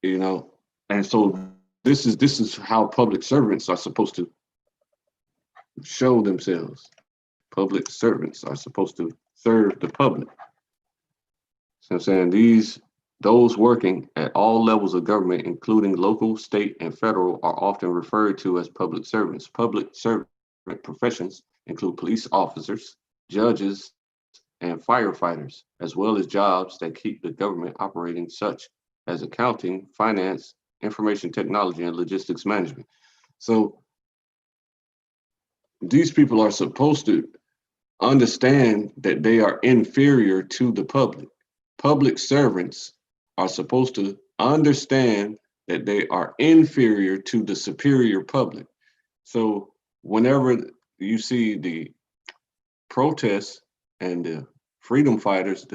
S1: and so this is how public servants are supposed to show themselves. Public servants are supposed to serve the public. So I'm saying those working at all levels of government, including local, state, and federal, are often referred to as public servants. Public servant professions include police officers, judges, and firefighters, as well as jobs that keep the government operating, such as accounting, finance, information technology, and logistics management. So these people are supposed to understand that they are inferior to the public. Public servants are supposed to understand that they are inferior to the superior public. So whenever you see the protests and the freedom fighters,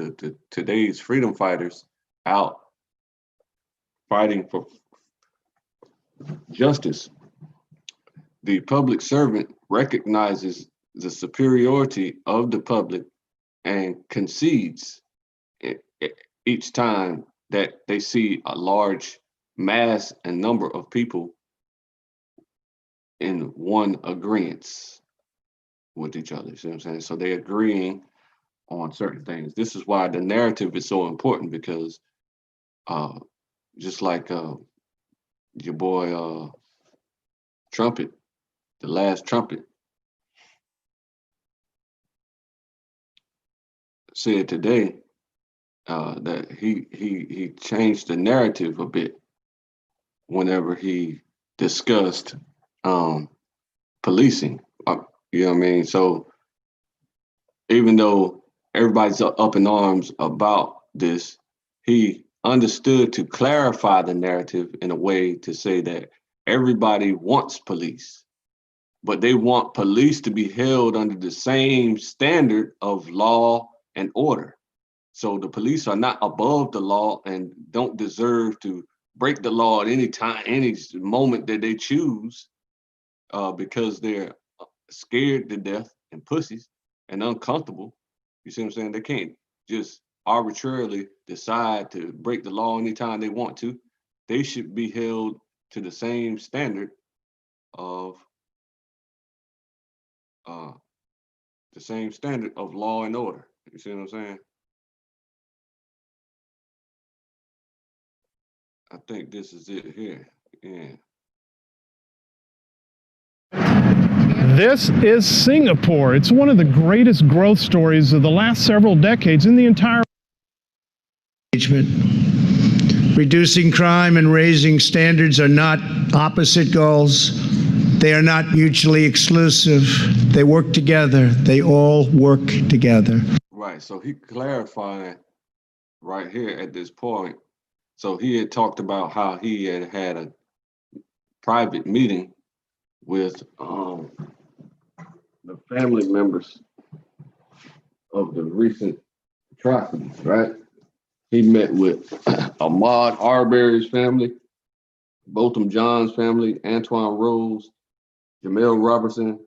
S1: today's freedom fighters out fighting for justice, the public servant recognizes the superiority of the public and concedes each time that they see a large mass and number of people in one agreement with each other. You see what I'm saying? So they're agreeing on certain things. This is why the narrative is so important, because just like your boy Trumpet, the last Trumpet, said today that he changed the narrative a bit whenever he discussed policing. You know what I mean? So even though everybody's up in arms about this, he understood to clarify the narrative in a way to say that everybody wants police, but they want police to be held under the same standard of law and order. So the police are not above the law and don't deserve to break the law at any time, any moment that they choose, because they're scared to death and pussies and uncomfortable. You see what I'm saying? They can't just arbitrarily decide to break the law anytime they want to. They should be held to the same standard of law and order. You see what I'm saying? I think this is it here. Yeah.
S5: This is Singapore. It's one of the greatest growth stories of the last several decades in the entire
S6: Reducing crime and raising standards are not opposite goals. They are not mutually exclusive. They work together. They all work together.
S1: Right. So he clarified right here at this point. So he had talked about how he had a private meeting with the family members of the recent atrocities, right? He met with Ahmaud Arbery's family, Botham John's family, Antoine Rose, Jamel Robertson,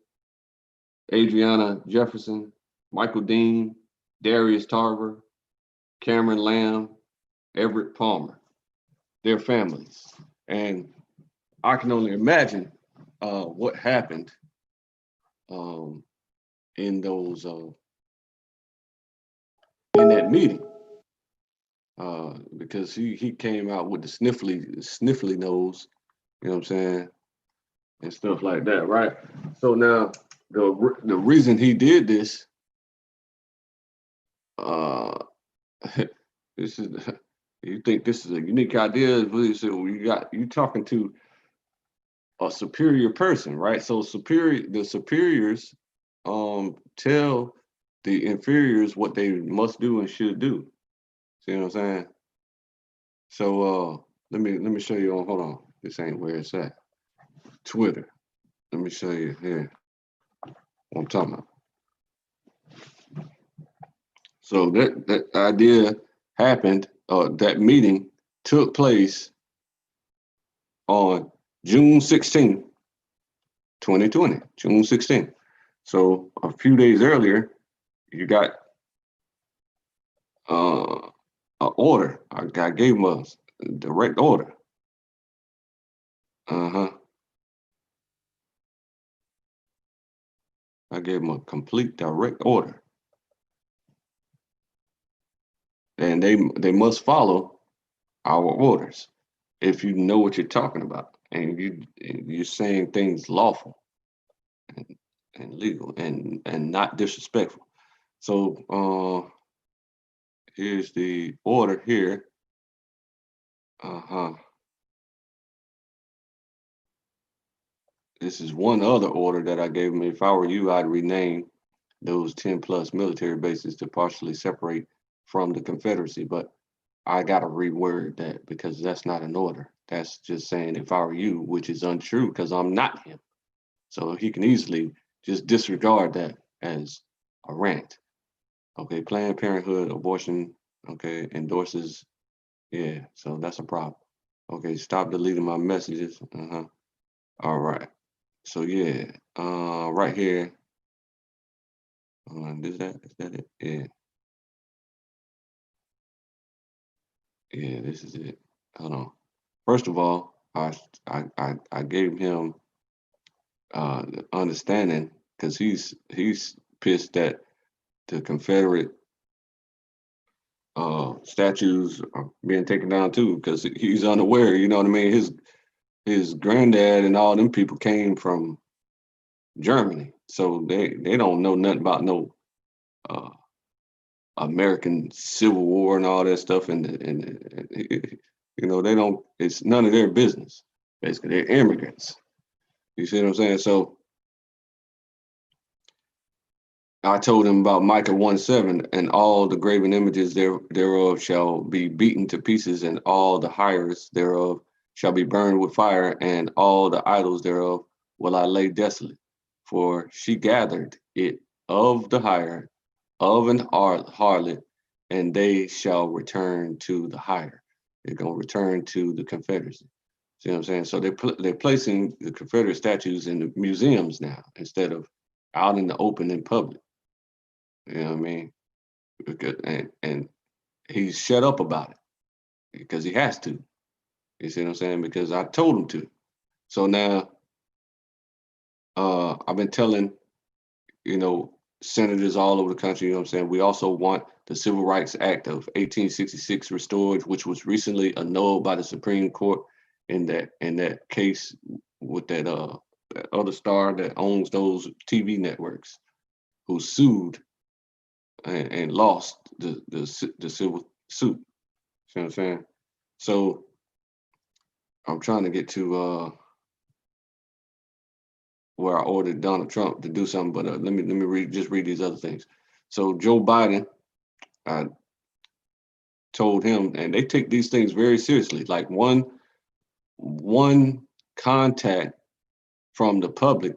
S1: Adriana Jefferson, Michael Dean, Darius Tarver, Cameron Lamb, Everett Palmer, their families. And I can only imagine what happened in those in that meeting, because he came out with the sniffly nose, you know what I'm saying, and stuff like that, right? So now the reason he did this, this is, you think this is a unique idea? So you talking to a superior person, right? So the superiors tell the inferiors what they must do and should do. See what I'm saying? So let me show you on. Hold on, this ain't where it's at. Twitter. Let me show you here what I'm talking about. So that idea happened. That meeting took place on June 16, 2020. June 16. So a few days earlier, you got an order. I gave him a direct order. I gave him a complete direct order. And they must follow our orders if you know what you're talking about and you're saying things lawful and legal and not disrespectful. So here's the order here. This is one other order that I gave him. If I were you, I'd rename those 10 plus military bases to partially separate from the Confederacy, but I gotta reword that because that's not an order. That's just saying if I were you, which is untrue because I'm not him. So he can easily just disregard that as a rant. Okay, Planned Parenthood, abortion, okay, endorses, yeah, so that's a problem. Okay, stop deleting my messages. All right. So yeah, right here, Is that it? Yeah. Yeah, this is it. Hold on. First of all, I gave him the understanding because he's pissed that the Confederate statues are being taken down too, because he's unaware. You know what I mean? His granddad and all them people came from Germany, so they don't know nothing about no American Civil War and all that stuff, and you know, they don't. It's none of their business. Basically, they're immigrants. You see what I'm saying? So I told him about Micah 1:7, and all the graven images thereof shall be beaten to pieces, and all the hires thereof shall be burned with fire, and all the idols thereof will I lay desolate. For she gathered it of the hire, of an harlot, and they shall return to the hire. They're going to return to the Confederacy. See what I'm saying? So they're placing the Confederate statues in the museums now instead of out in the open in public. You know what I mean? Because, and he's shut up about it because he has to. You see what I'm saying? Because I told him to. So now I've been telling, you know, senators all over the country, you know what I'm saying? We also want the Civil Rights Act of 1866 restored, which was recently annulled by the Supreme Court in that case with that other star that owns those TV networks, who sued and lost the civil suit. See what I'm saying? So I'm trying to get to where I ordered Donald Trump to do something, but let me read these other things. So Joe Biden, I told him, and they take these things very seriously. Like one contact from the public,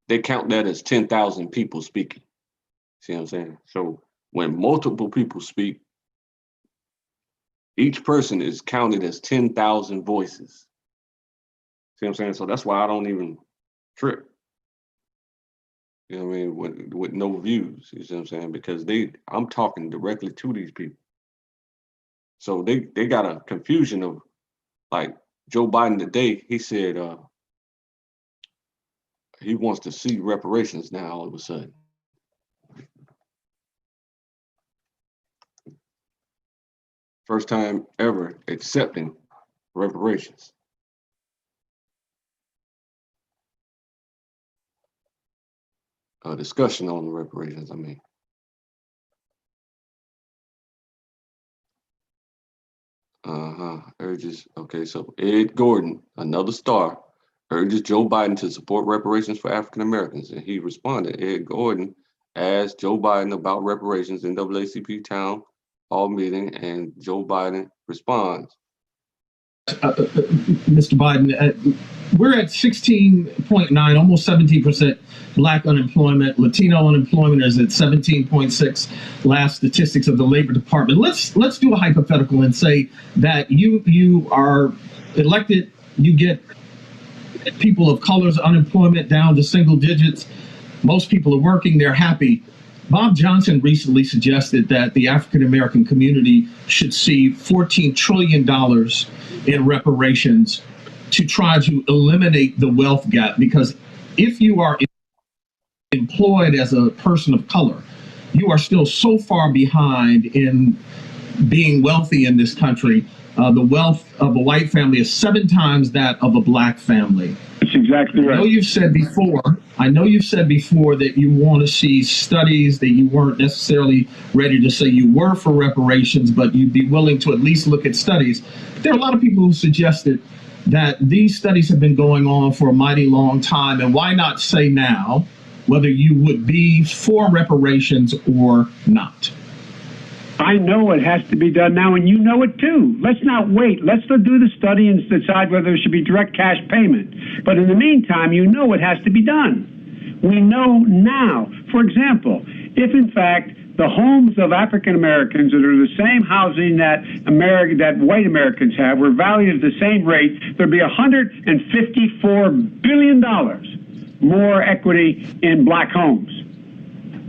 S1: they count that as 10,000 people speaking. See what I'm saying? So when multiple people speak, each person is counted as 10,000 voices. See what I'm saying? So that's why I don't even trip. You know what I mean? With no views. You see what I'm saying? Because I'm talking directly to these people. So they got a confusion of, like, Joe Biden today, he said he wants to see reparations now all of a sudden. First time ever accepting reparations. A discussion on the reparations, I mean. Urges, okay, so Ed Gordon, another star, urges Joe Biden to support reparations for African Americans. And he responded. Ed Gordon asked Joe Biden about reparations in NAACP town hall meeting, and Joe Biden responds.
S7: Mr. Biden, we're at 16.9, almost 17% Black unemployment. Latino unemployment is at 17.6. Last statistics of the Labor Department. Let's do a hypothetical and say that you are elected, you get people of color's unemployment down to single digits. Most people are working, they're happy. Bob Johnson recently suggested that the African American community should see $14 trillion in reparations to try to eliminate the wealth gap, because if you are employed as a person of color, you are still so far behind in being wealthy in this country. The wealth of a white family is 7 times that of a Black family.
S8: That's exactly right.
S7: I know you've said before that you want to see studies, that you weren't necessarily ready to say you were for reparations, but you'd be willing to at least look at studies. There are a lot of people who suggested that these studies have been going on for a mighty long time, and why not say now whether you would be for reparations or not?
S8: I know it has to be done now, and you know it too. Let's not wait. Let's do the study and decide whether there should be direct cash payment. But in the meantime, you know it has to be done. We know now. For example, if in fact the homes of African Americans that are the same housing that white Americans have were valued at the same rate, there'd be $154 billion more equity in black homes.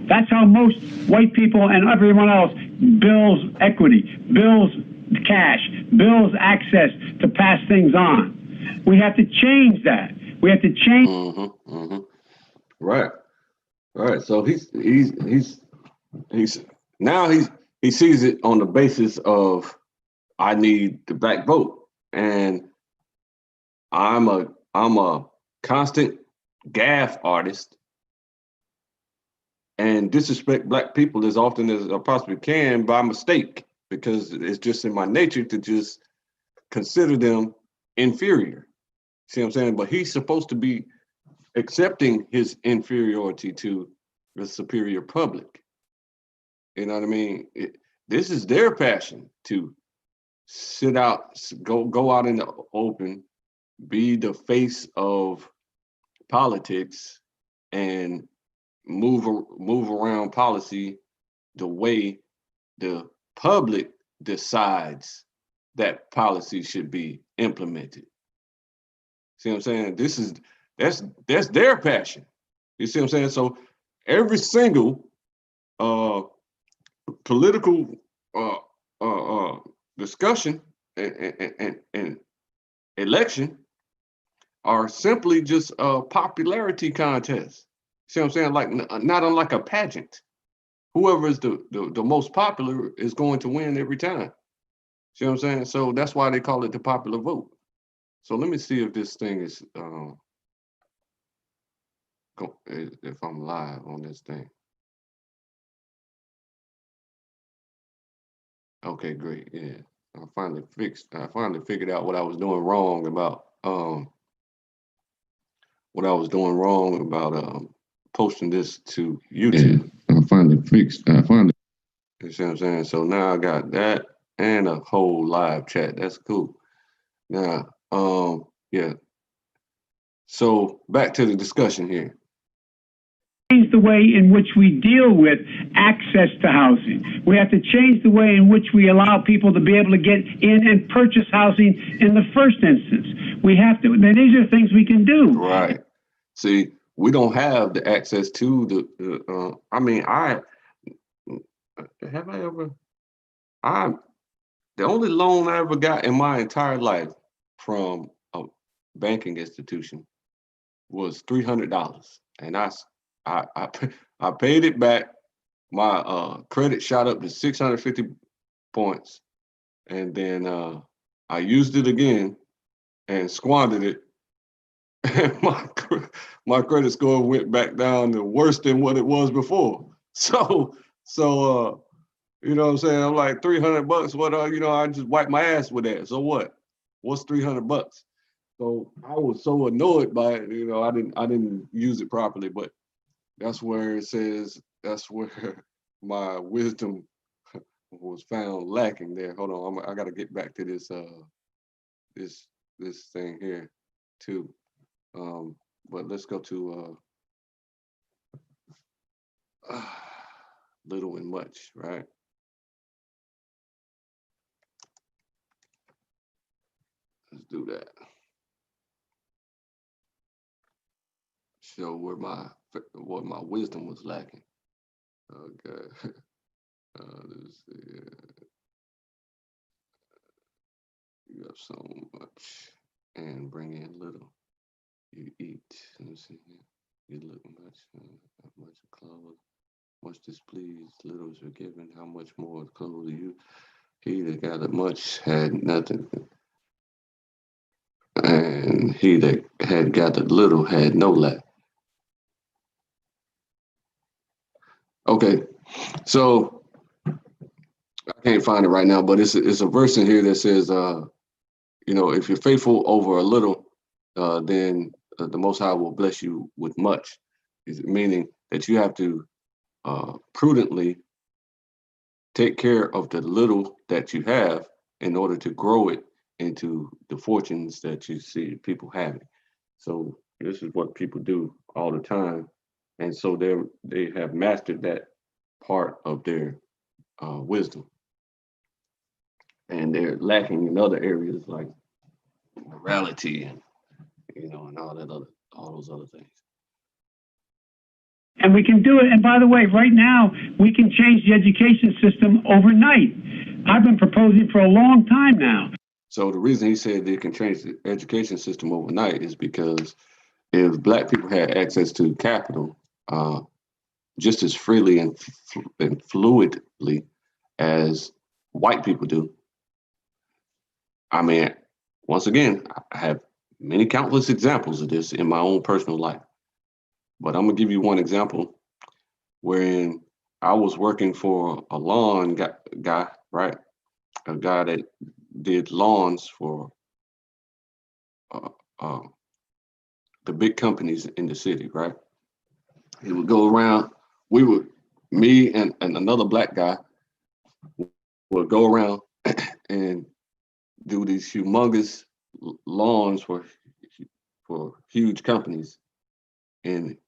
S8: That's how most white people and everyone else builds equity, builds cash, builds access to pass things on. We have to change that. We have to change.
S1: Right. So he sees it on the basis of I need the black vote, and I'm a constant gaffe artist and disrespect black people as often as I possibly can by mistake, because it's just in my nature to just consider them inferior. See what I'm saying? But he's supposed to be accepting his inferiority to the superior public. You know what I mean? This is their passion to sit out, go out in the open, be the face of politics, and move around policy the way the public decides that policy should be implemented. See what I'm saying? That's their passion. You see what I'm saying? So every single political discussion and election are simply just a popularity contest. See what I'm saying? Like not unlike a pageant. Whoever is the most popular is going to win every time. See what I'm saying? So that's why they call it the popular vote. So let me see if this thing is if I'm live on this thing. Okay, great. Yeah, I finally figured out what I was doing wrong about posting this to YouTube. Yeah, I finally. You see what I'm saying? So now I got that and a whole live chat. That's cool. Now, yeah. So back to the discussion here.
S8: Change the way in which we deal with access to housing. We have to change the way in which we allow people to be able to get in and purchase housing in the first instance. We have to. And these are things we can do.
S1: Right. See, we don't have the access to the. The only loan I ever got in my entire life from a banking institution was $300, and I paid it back. My credit shot up to 650 points, and then I used it again and squandered it. And my credit score went back down to worse than what it was before. So you know what I'm saying? I'm like $300. What I just wiped my ass with that. So what? What's $300? So I was so annoyed by it. I didn't use it properly. But that's where it says that's where my wisdom was found lacking there. Hold on, I got to get back to this this thing here too. But let's go to little and much, right? Let's do that. Show where what my wisdom was lacking. Okay. Let's see. You have so much and bring in little. You eat. Let's see. You look much. Much clothes. Much displeased. Little is forgiven. How much more clothes you? He that gathered much had nothing. And he that had gathered little had no lack. Okay, so I can't find it right now, but it's a verse in here that says, if you're faithful over a little, then the Most High will bless you with much. Meaning that you have to prudently take care of the little that you have in order to grow it into the fortunes that you see people having. So this is what people do all the time. And so they have mastered that part of their wisdom. And they're lacking in other areas like morality and and all those other things.
S8: And we can do it. And by the way, right now, we can change the education system overnight. I've been proposing for a long time now.
S1: So the reason he said they can change the education system overnight is because if Black people had access to capital just as freely and fluidly as white people do, I mean, once again, I have many countless examples of this in my own personal life. But I'm gonna give you one example wherein I was working for a lawn guy, right? A guy that did lawns for the big companies in the city, right? He would go around, me and another Black guy would go around and do these humongous lawns for huge companies in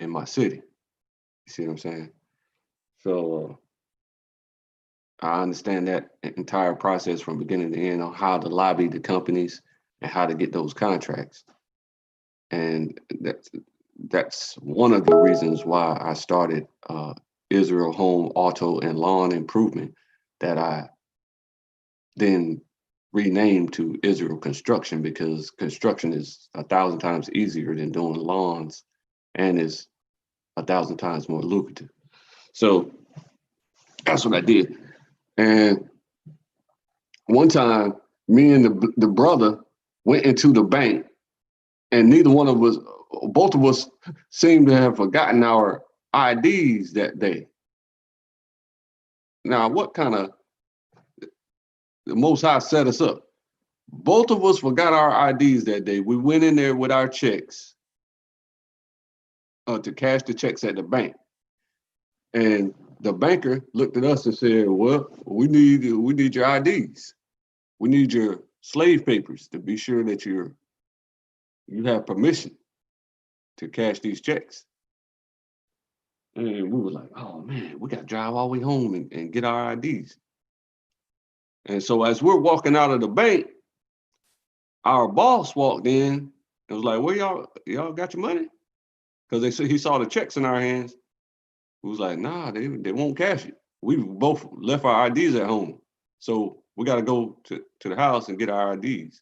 S1: my city. You see what I'm saying? So I understand that entire process from beginning to end on how to lobby the companies and how to get those contracts. And that's one of the reasons why I started Israel Home Auto and Lawn Improvement, that I then renamed to Israel Construction, because construction is 1,000 times easier than doing lawns and is 1,000 times more lucrative. So that's what I did. And one time, me and the brother went into the bank, and both of us seemed to have forgotten our IDs that day. Now, what kind of, the Most High set us up? Both of us forgot our IDs that day. We went in there with our checks to cash the checks at the bank. And the banker looked at us and said, well, we need your IDs. We need your slave papers to be sure that you have permission to cash these checks. And we were like, oh man, we got to drive all the way home and get our IDs. And so as we're walking out of the bank, our boss walked in and was like, where y'all got your money? Because he saw the checks in our hands. We was like, nah, they won't cash it. We both left our IDs at home. So we got to go to the house and get our IDs.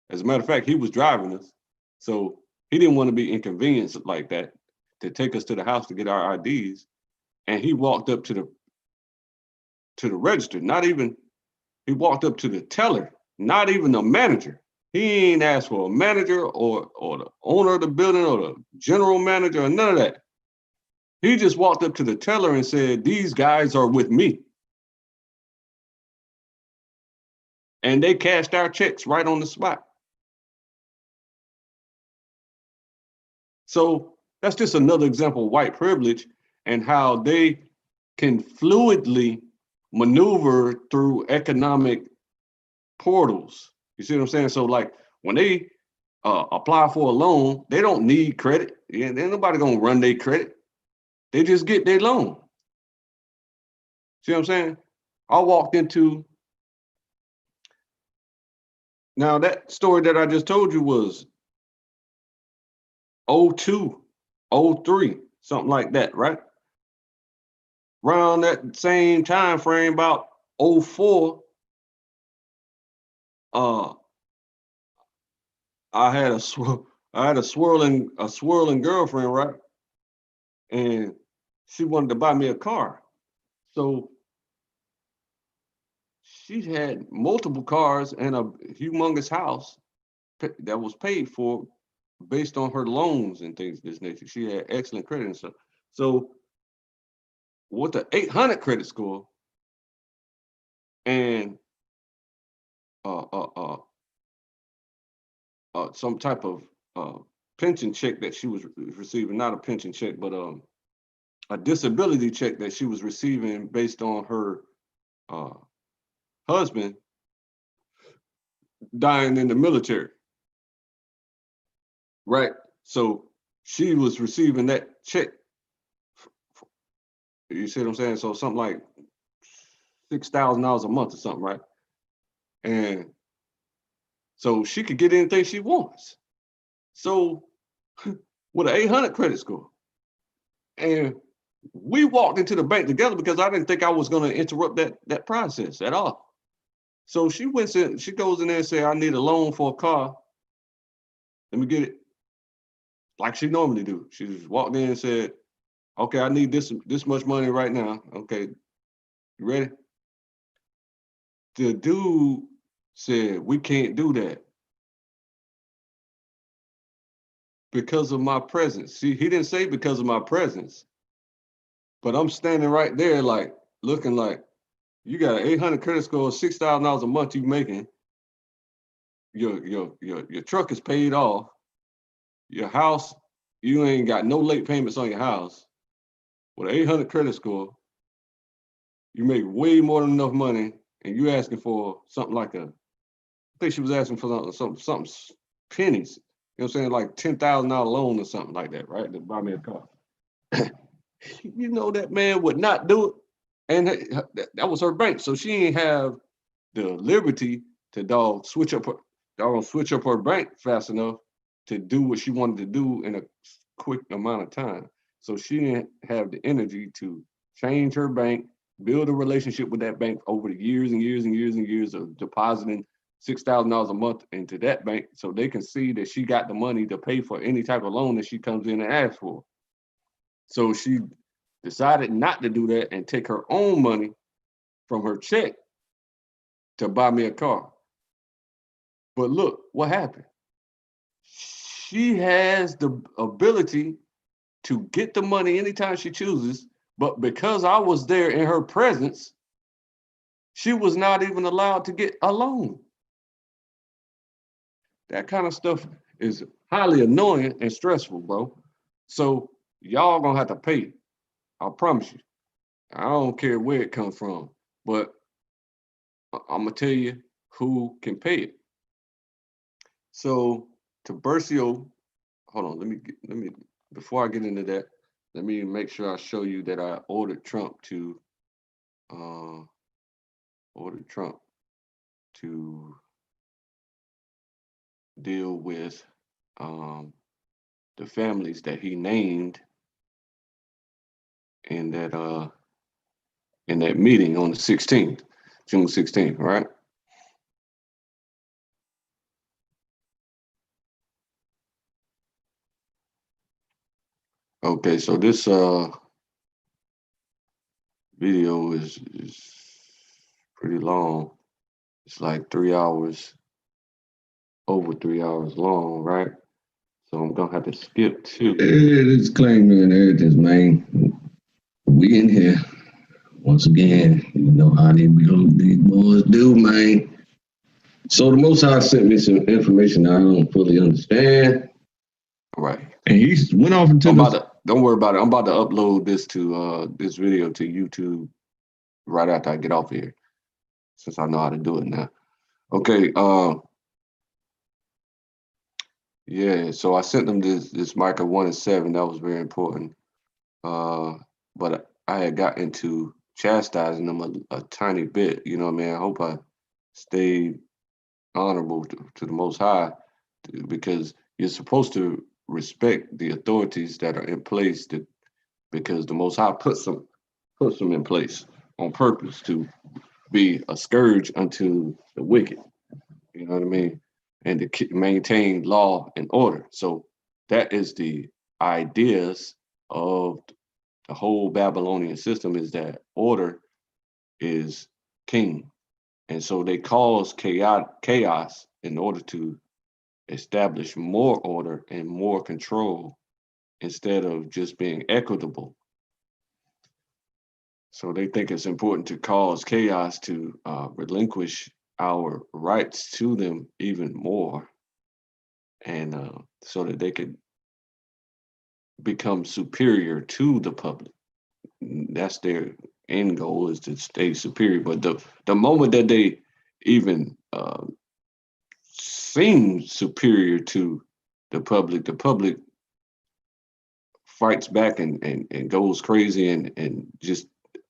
S1: As a matter of fact, he was driving us. So he didn't want to be inconvenienced like that to take us to the house to get our IDs. And he walked up to the register, he walked up to the teller, not even the manager. He ain't asked for a manager or the owner of the building or the general manager or none of that. He just walked up to the teller and said, these guys are with me. And they cashed our checks right on the spot. So that's just another example of white privilege and how they can fluidly maneuver through economic portals. You see what I'm saying? So like when they apply for a loan, they don't need credit. Yeah, ain't nobody gonna run their credit. They just get their loan. See what I'm saying? I walked into, now that story that I just told you was 02, 03, something like that, right? Around that same time frame, about 04, I had a swirling girlfriend, right? And she wanted to buy me a car. So she had multiple cars and a humongous house that was paid for based on her loans and things of this nature. She had excellent credit and stuff. So with the 800 credit score and some type of pension check that she was receiving, not a pension check, but a disability check that she was receiving based on her husband dying in the military, right? So she was receiving that check. You see what I'm saying? So something like $6,000 a month or something, right? And so she could get anything she wants. So with an 800 credit score. And we walked into the bank together because I didn't think I was going to interrupt that process at all. So she goes in there and says, I need a loan for a car. Let me get it. Like she normally do. She just walked in and said, okay, I need this much money right now. Okay, you ready? The dude said, we can't do that because of my presence. See, he didn't say because of my presence, but I'm standing right there like, looking like, you got an 800 credit score, $6,000 a month you making. Your truck is paid off. Your house, you ain't got no late payments on your house. With an 800 credit score, you make way more than enough money, and you asking for something like I think she was asking for something pennies. You know what I'm saying? Like $10,000 loan or something like that, right? To buy me a car. You know that man would not do it. And that was her bank. So she ain't have the liberty to switch up her bank fast enough to do what she wanted to do in a quick amount of time. So she didn't have the energy to change her bank, build a relationship with that bank over the years and years and years and years of depositing $6,000 a month into that bank so they can see that she got the money to pay for any type of loan that she comes in and asks for. So she decided not to do that and take her own money from her check to buy me a car. But look what happened. She has the ability to get the money anytime she chooses, but because I was there in her presence, she was not even allowed to get a loan. That kind of stuff is highly annoying and stressful, bro. So y'all gonna have to pay it. I promise you. I don't care where it comes from, but I'm gonna tell you who can pay it. So Tiburcio, hold on, let me before I get into that, let me make sure I show you that I ordered Trump to deal with the families that he named in that meeting on the 16th, June 16th, right? Okay, so this video is pretty long. It's like 3 hours, over 3 hours long, right? So I'm gonna have to skip to disclaimer and everything, man. We in here once again. You know how these boys do, man. So the Most High sent me some information I don't fully understand. All right. And he went off into don't worry about it. I'm about to upload this to this video to YouTube right after I get off here, since I know how to do it now. Okay, yeah, so I sent them this Micah 1 and 7. That was very important. But I had got into chastising them a tiny bit, you know what I mean? I hope I stayed honorable to the Most High, because you're supposed to respect the authorities that are in place, because the Most High puts them in place on purpose to be a scourge unto the wicked. You know what I mean? And to maintain law and order. So that is the ideas of the whole Babylonian system, is that order is king. And so they cause chaos in order to establish more order and more control instead of just being equitable. So they think it's important to cause chaos to relinquish our rights to them even more, and so that they could become superior to the public. That's their end goal, is to stay superior. But the moment that they even seem superior to the public fights back and goes crazy and just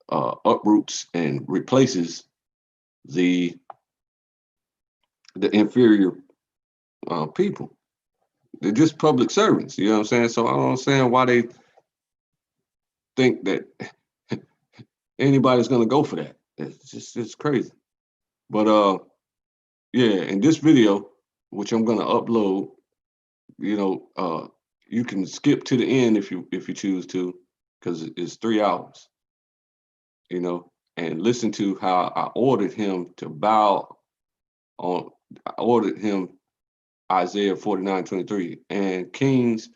S1: uproots and replaces the inferior people. They're just public servants. You know what I'm saying? So I don't understand why they think that anybody's gonna go for that. It's crazy. But yeah, in this video, which I'm gonna upload, you know, you can skip to the end if you choose to, because it's 3 hours, you know, and listen to how I ordered him to bow on. I ordered him Isaiah 49:23, and kings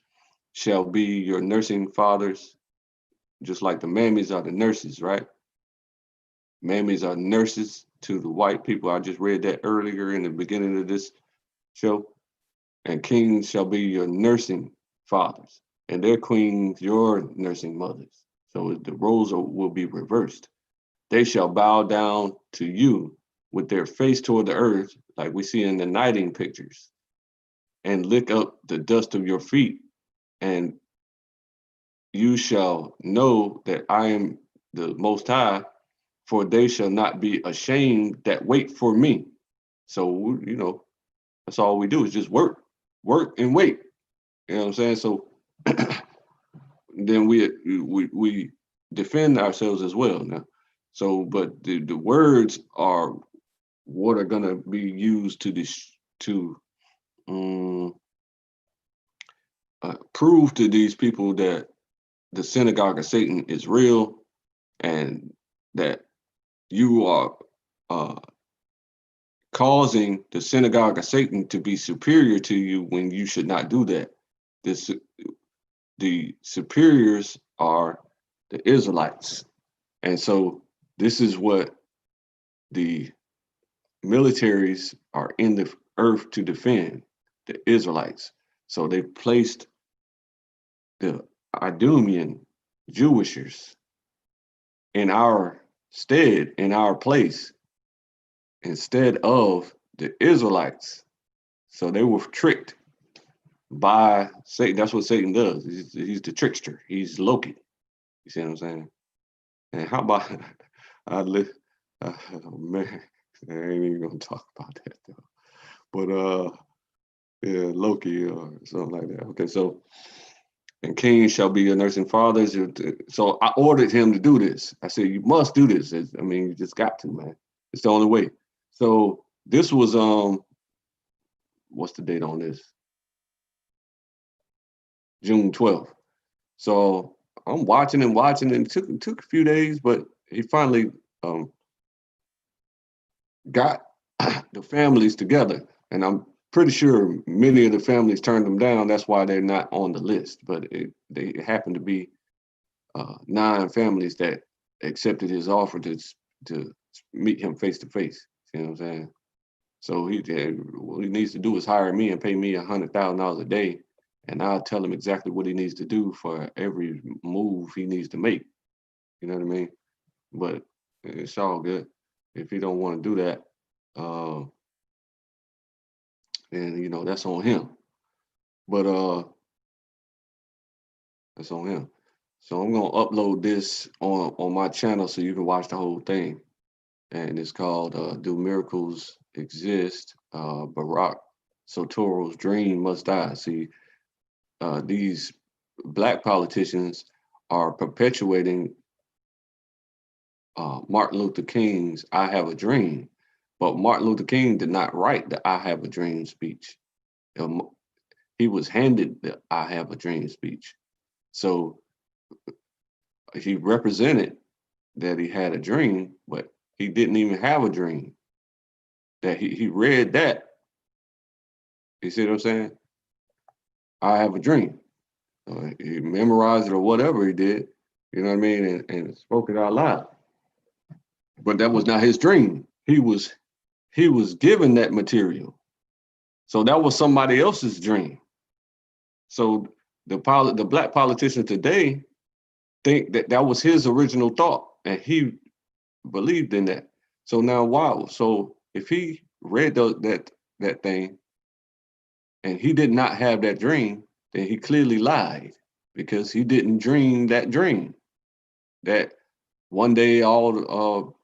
S1: shall be your nursing fathers, just like the mammies are the nurses, right? Mammies are nurses to the white people. I just read that earlier in the beginning of this show. And kings shall be your nursing fathers, and their queens your nursing mothers. So the roles will be reversed. They shall bow down to you with their face toward the earth, like we see in the knighting pictures, and lick up the dust of your feet, and you shall know that I am the Most High, for they shall not be ashamed that wait for me. So, you know, that's all we do is just work and wait. You know what I'm saying? So then we defend ourselves as well now. So, but the words are what are gonna be used to prove to these people that the synagogue of Satan is real, and that you are causing the synagogue of Satan to be superior to you when you should not do that. The superiors are the Israelites. And so this is what the militaries are in the earth to defend, the Israelites. So they placed the Idumean Jewishers in our stead, in our place, instead of the Israelites. So they were tricked by Satan. That's what Satan does. He's the trickster. He's Loki. You see what I'm saying? And how about oh man, I ain't even gonna talk about that though. But yeah, Loki or something like that. Okay, so and kings shall be your nursing fathers. So I ordered him to do this. I said, you must do this. I mean, you just got to, man. It's the only way. So this was what's the date on this? June 12th. So I'm watching and it took a few days, but he finally got the families together, and I'm pretty sure many of the families turned them down. That's why they're not on the list. But they happen to be 9 families that accepted his offer to meet him face to face. You know what I'm saying? So what he needs to do is hire me and pay me $100,000 a day, and I'll tell him exactly what he needs to do for every move he needs to make. You know what I mean? But it's all good. If he don't want to do that, then you know that's on him. But that's on him. So I'm gonna upload this on my channel so you can watch the whole thing. And it's called "Do Miracles Exist?" Barak Sotoro's dream must die. See, these black politicians are perpetuating Martin Luther King's "I Have a Dream," but Martin Luther King did not write the "I Have a Dream" speech. He was handed the "I Have a Dream" speech. So he represented that he had a dream, but he didn't even have a dream. That he read that. You see what I'm saying? I have a dream. He memorized it or whatever he did, you know what I mean, and spoke it out loud. But that was not his dream. He was given that material. So that was somebody else's dream. So the black politicians today think that that was his original thought, and he believed in that. So now, wow. So if he read that thing, and he did not have that dream, then he clearly lied, because he didn't dream that dream. That one day all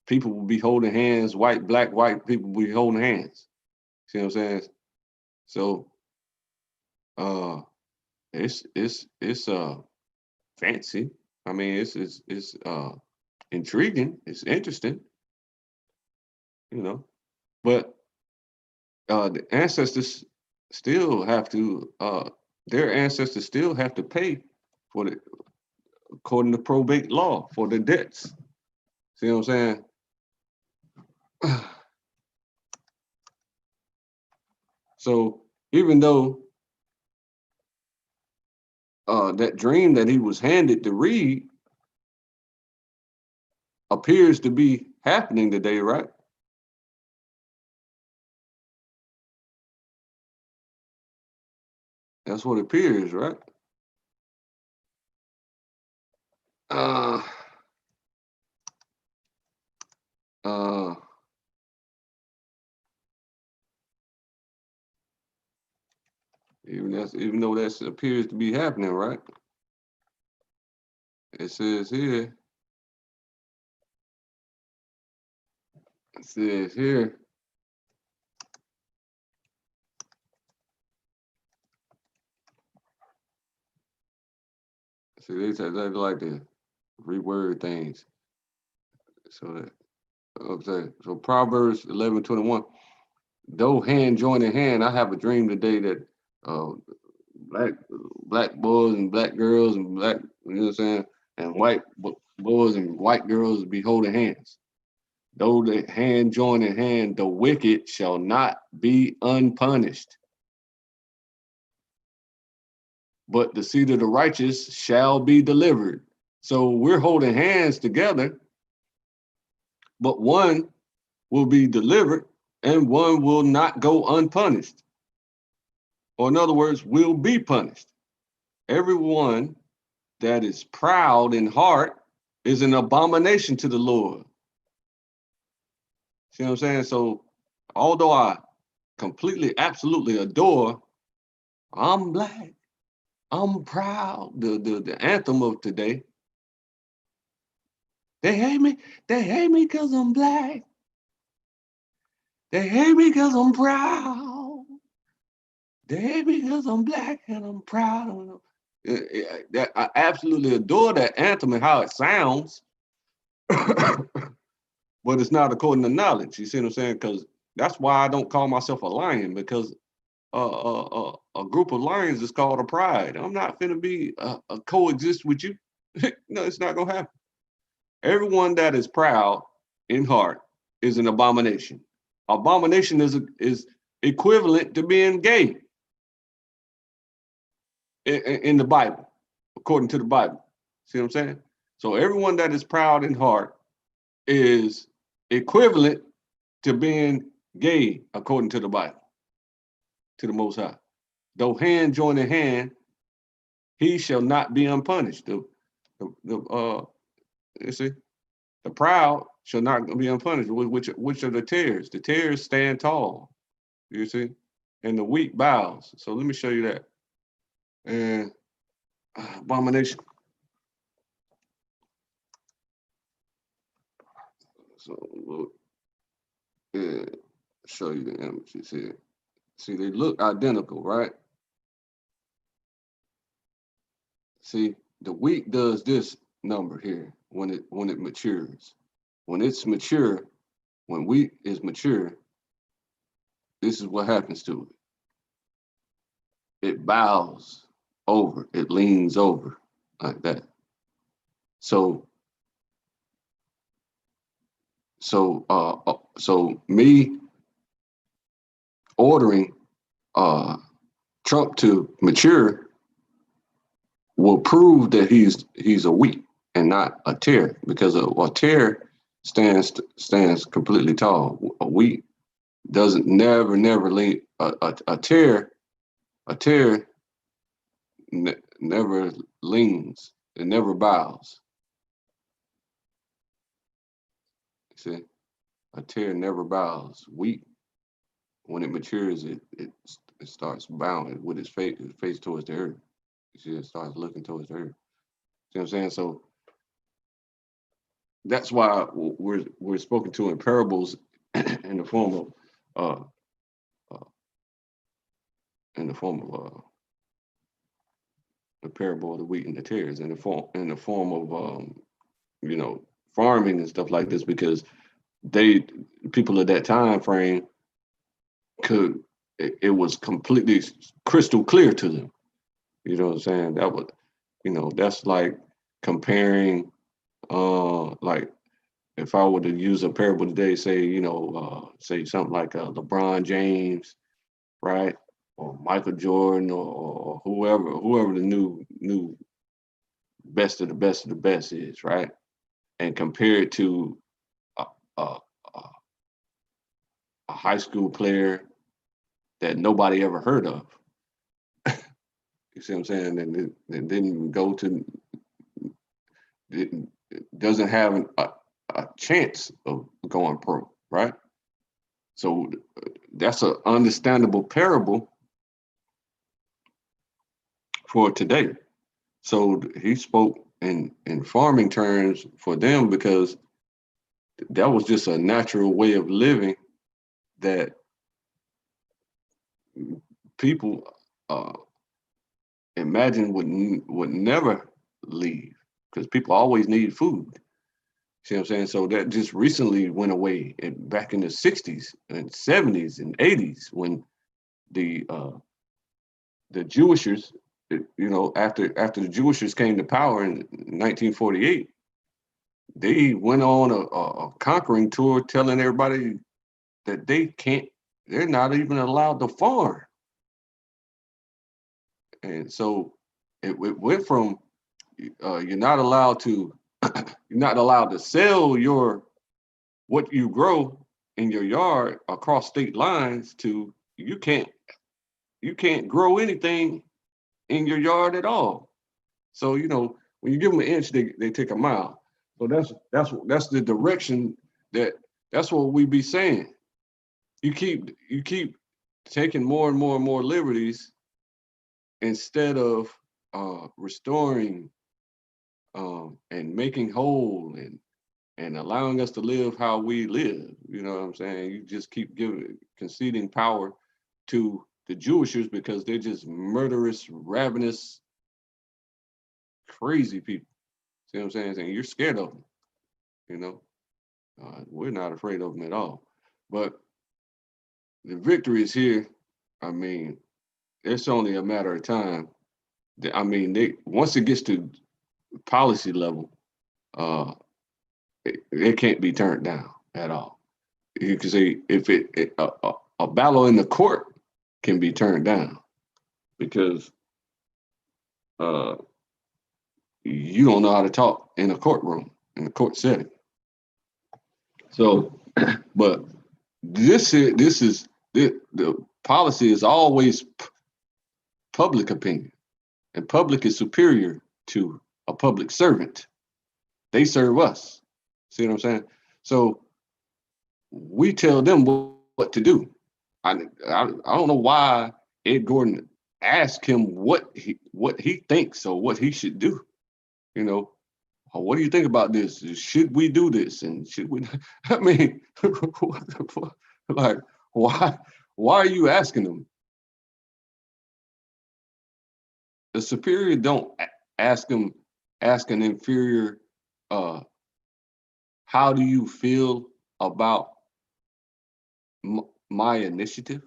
S1: people will be holding hands, white people will be holding hands. See what I'm saying? So Uh, it's fancy. I mean, it's intriguing. It's interesting, you know. But the ancestors still have to. Their ancestors still have to pay for the, according to probate law, for the debts. See what I'm saying? So even though that dream that he was handed to read appears to be happening today, right? That's what it appears, right? Uh, uh, even though that appears to be happening, right? It says here. It says here. See, they like to reword things. So that okay. So Proverbs 11:21. Though hand join in hand, I have a dream today that uh, black boys and black girls and black, you know what I'm saying, and white boys and white girls be holding hands. Though the hand join in hand, the wicked shall not be unpunished. But the seed of the righteous shall be delivered. So we're holding hands together, but one will be delivered and one will not go unpunished. Or in other words, will be punished. Everyone that is proud in heart is an abomination to the Lord. See what I'm saying? So although I completely, absolutely adore, I'm black, I'm proud, the anthem of today. They hate me because I'm black. They hate me because I'm proud. They hate me because I'm black and I'm proud. I absolutely adore that anthem and how it sounds, but it's not according to knowledge. You see what I'm saying? Because that's why I don't call myself a lion, because a group of lions is called a pride. I'm not finna be a coexist with you. No, it's not gonna happen. Everyone that is proud in heart is an abomination. Abomination is equivalent to being gay in the Bible, according to the Bible. See what I'm saying? So everyone that is proud in heart is equivalent to being gay, according to the Bible, to the Most High. Though hand join in hand, he shall not be unpunished. You see, the proud shall not be unpunished. Which are the tares? The tares stand tall. You see, and the weak bows. So let me show you that. And abomination. So look, show you the images here. See, they look identical, right? See, the weak does this number here when it matures. When it's mature, when wheat is mature, this is what happens to it. It bows over, it leans over like that. So me ordering Trump to mature will prove that he's a wheat and not a tear, because a tear stands completely tall. A wheat doesn't never lean. A tear never leans. It never bows. See, a tear never bows. Wheat, when it matures, it starts bowing with its face towards the earth. You see, it starts looking towards the earth. See what I'm saying? So that's why we're spoken to in parables in the form of the parable of the wheat and the tares in the form of farming and stuff like this, because people of that time frame it was completely crystal clear to them. You know what I'm saying? That was, that's like comparing, like if I were to use a parable today, say, say something like LeBron James, right? Or Michael Jordan, or whoever the new best of the best of the best is, right? And compare it to a, a, a high school player that nobody ever heard of. You see what I'm saying? And it didn't go to, it doesn't have a chance of going pro, right? So that's an understandable parable for today. So he spoke in farming terms for them, because that was just a natural way of living that people imagine would never leave, because people always need food. See what I'm saying? So that just recently went away back in the 60s and 70s and 80s, when the Jewishers, after the Jewishers came to power in 1948, they went on a conquering tour, telling everybody that they're not even allowed to farm. And so it went from you're not allowed to sell what you grow in your yard across state lines to you can't grow anything in your yard at all. So when you give them an inch, they take a mile. So that's the direction that's what we be saying. You keep taking more and more and more liberties instead of restoring and making whole and allowing us to live how we live. You know what I'm saying? You just keep conceding power to the Jewishers, because they're just murderous, ravenous, crazy people. See what I'm saying? You're scared of them. We're not afraid of them at all. But the victory is here. I mean, it's only a matter of time. I mean, once it gets to policy level, it can't be turned down at all. You can say if a battle in the court can be turned down, because you don't know how to talk in a courtroom, in a court setting. So, but the policy is always public opinion, and public is superior to a public servant. They serve us. See what I'm saying? So we tell them what to do. I don't know why Ed Gordon asked him what he thinks or what he should do. What do you think about this? Should we do this? And should we? I mean, like, why are you asking them? The superior don't ask an inferior, how do you feel about my initiative?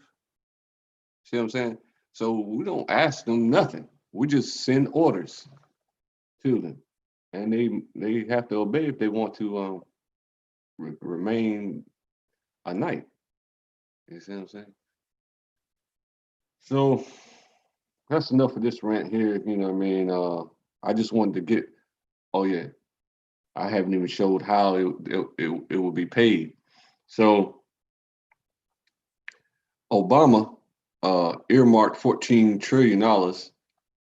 S1: See what I'm saying? So we don't ask them nothing. We just send orders to them, and they have to obey if they want to remain a knight. You see what I'm saying? So that's enough of this rant here. You know what I mean? I just wanted to get. Oh yeah, I haven't even showed how it will be paid. So Obama earmarked $14 trillion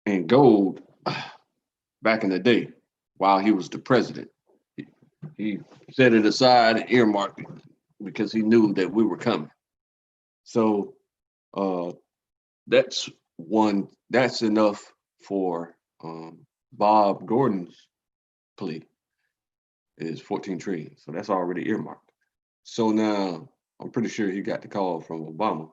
S1: in gold back in the day while he was the president. He set it aside and earmarked it because he knew that we were coming. So that's enough for Bob Gordon's plea, is 14 trillion. So that's already earmarked. So now I'm pretty sure he got the call from Obama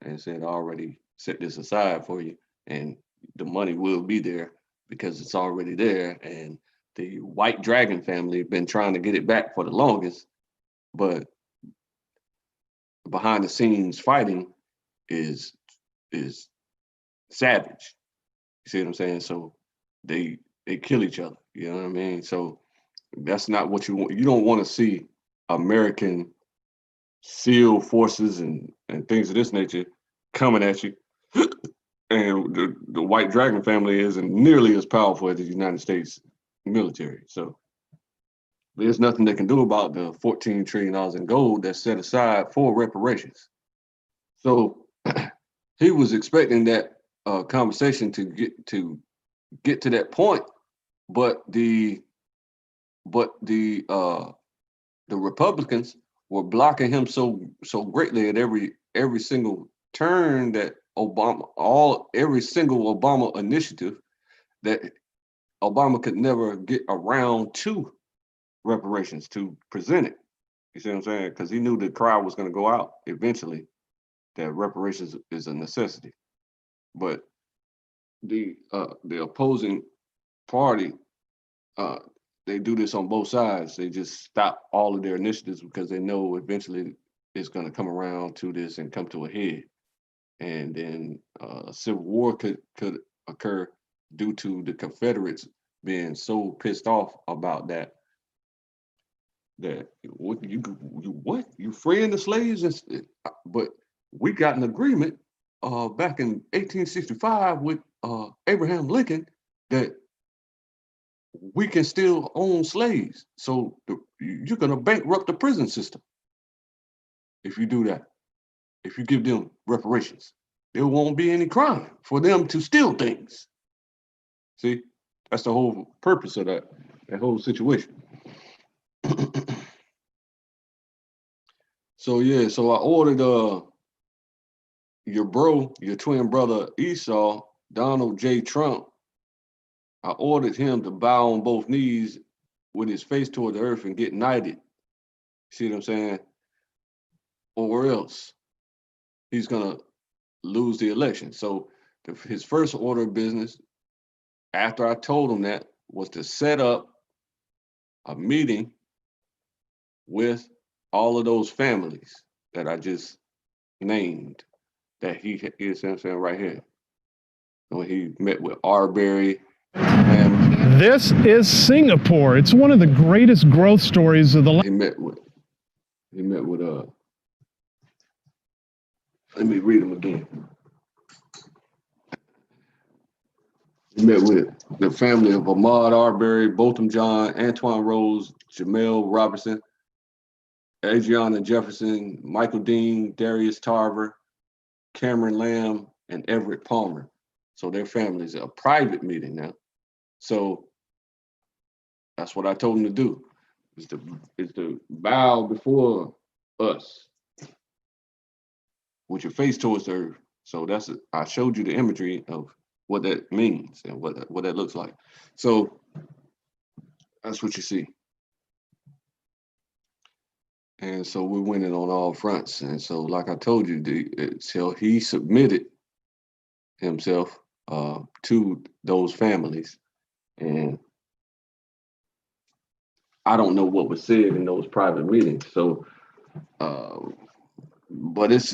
S1: and said, I already set this aside for you. And the money will be there because it's already there. And the White Dragon family have been trying to get it back for the longest, but behind the scenes fighting is savage. You see what I'm saying? So they kill each other. You know what I mean? So that's not what you want. You don't want to see American SEAL forces and things of this nature coming at you. And the White Dragon family isn't nearly as powerful as the United States military. So there's nothing they can do about the $14 trillion in gold that's set aside for reparations. So he was expecting that conversation to get to that point, but the Republicans were blocking him so greatly at every single turn that every single Obama initiative that Obama could never get around to reparations to present it. You see what I'm saying? Because he knew the crowd was going to go out eventually, that reparations is a necessity. But the opposing party, they do this on both sides. They just stop all of their initiatives because they know eventually it's going to come around to this and come to a head. And then a civil war could occur due to the Confederates being so pissed off about that you freeing the slaves, but we got an agreement back in 1865 with Abraham Lincoln that we can still own slaves. So you're going to bankrupt the prison system if you do that. If you give them reparations, there won't be any crime for them to steal things. See, that's the whole purpose of that whole situation. So yeah, so I ordered your twin brother Esau, Donald J. Trump. I ordered him to bow on both knees with his face toward the earth and get knighted. See what I'm saying? Or else he's gonna lose the election. So his first order of business, after I told him that, was to set up a meeting with all of those families that I just named, that he is saying right here. When he met with Arbery.
S5: This is Singapore. It's one of the greatest growth stories of the
S1: He met with let me read them again. He met with the family of Ahmaud Arbery, Botham John, Antoine Rose, Jamel Robertson, Adriana Jefferson, Michael Dean, Darius Tarver, Cameron Lamb, and Everett Palmer. So their families, a private meeting now. So that's what I told him to do, is to bow before us with your face towards the earth. So I showed you the imagery of what that means and what that looks like. So that's what you see. And so we're winning on all fronts. And so, like I told you, so he submitted himself to those families. And I don't know what was said in those private meetings. So, but it's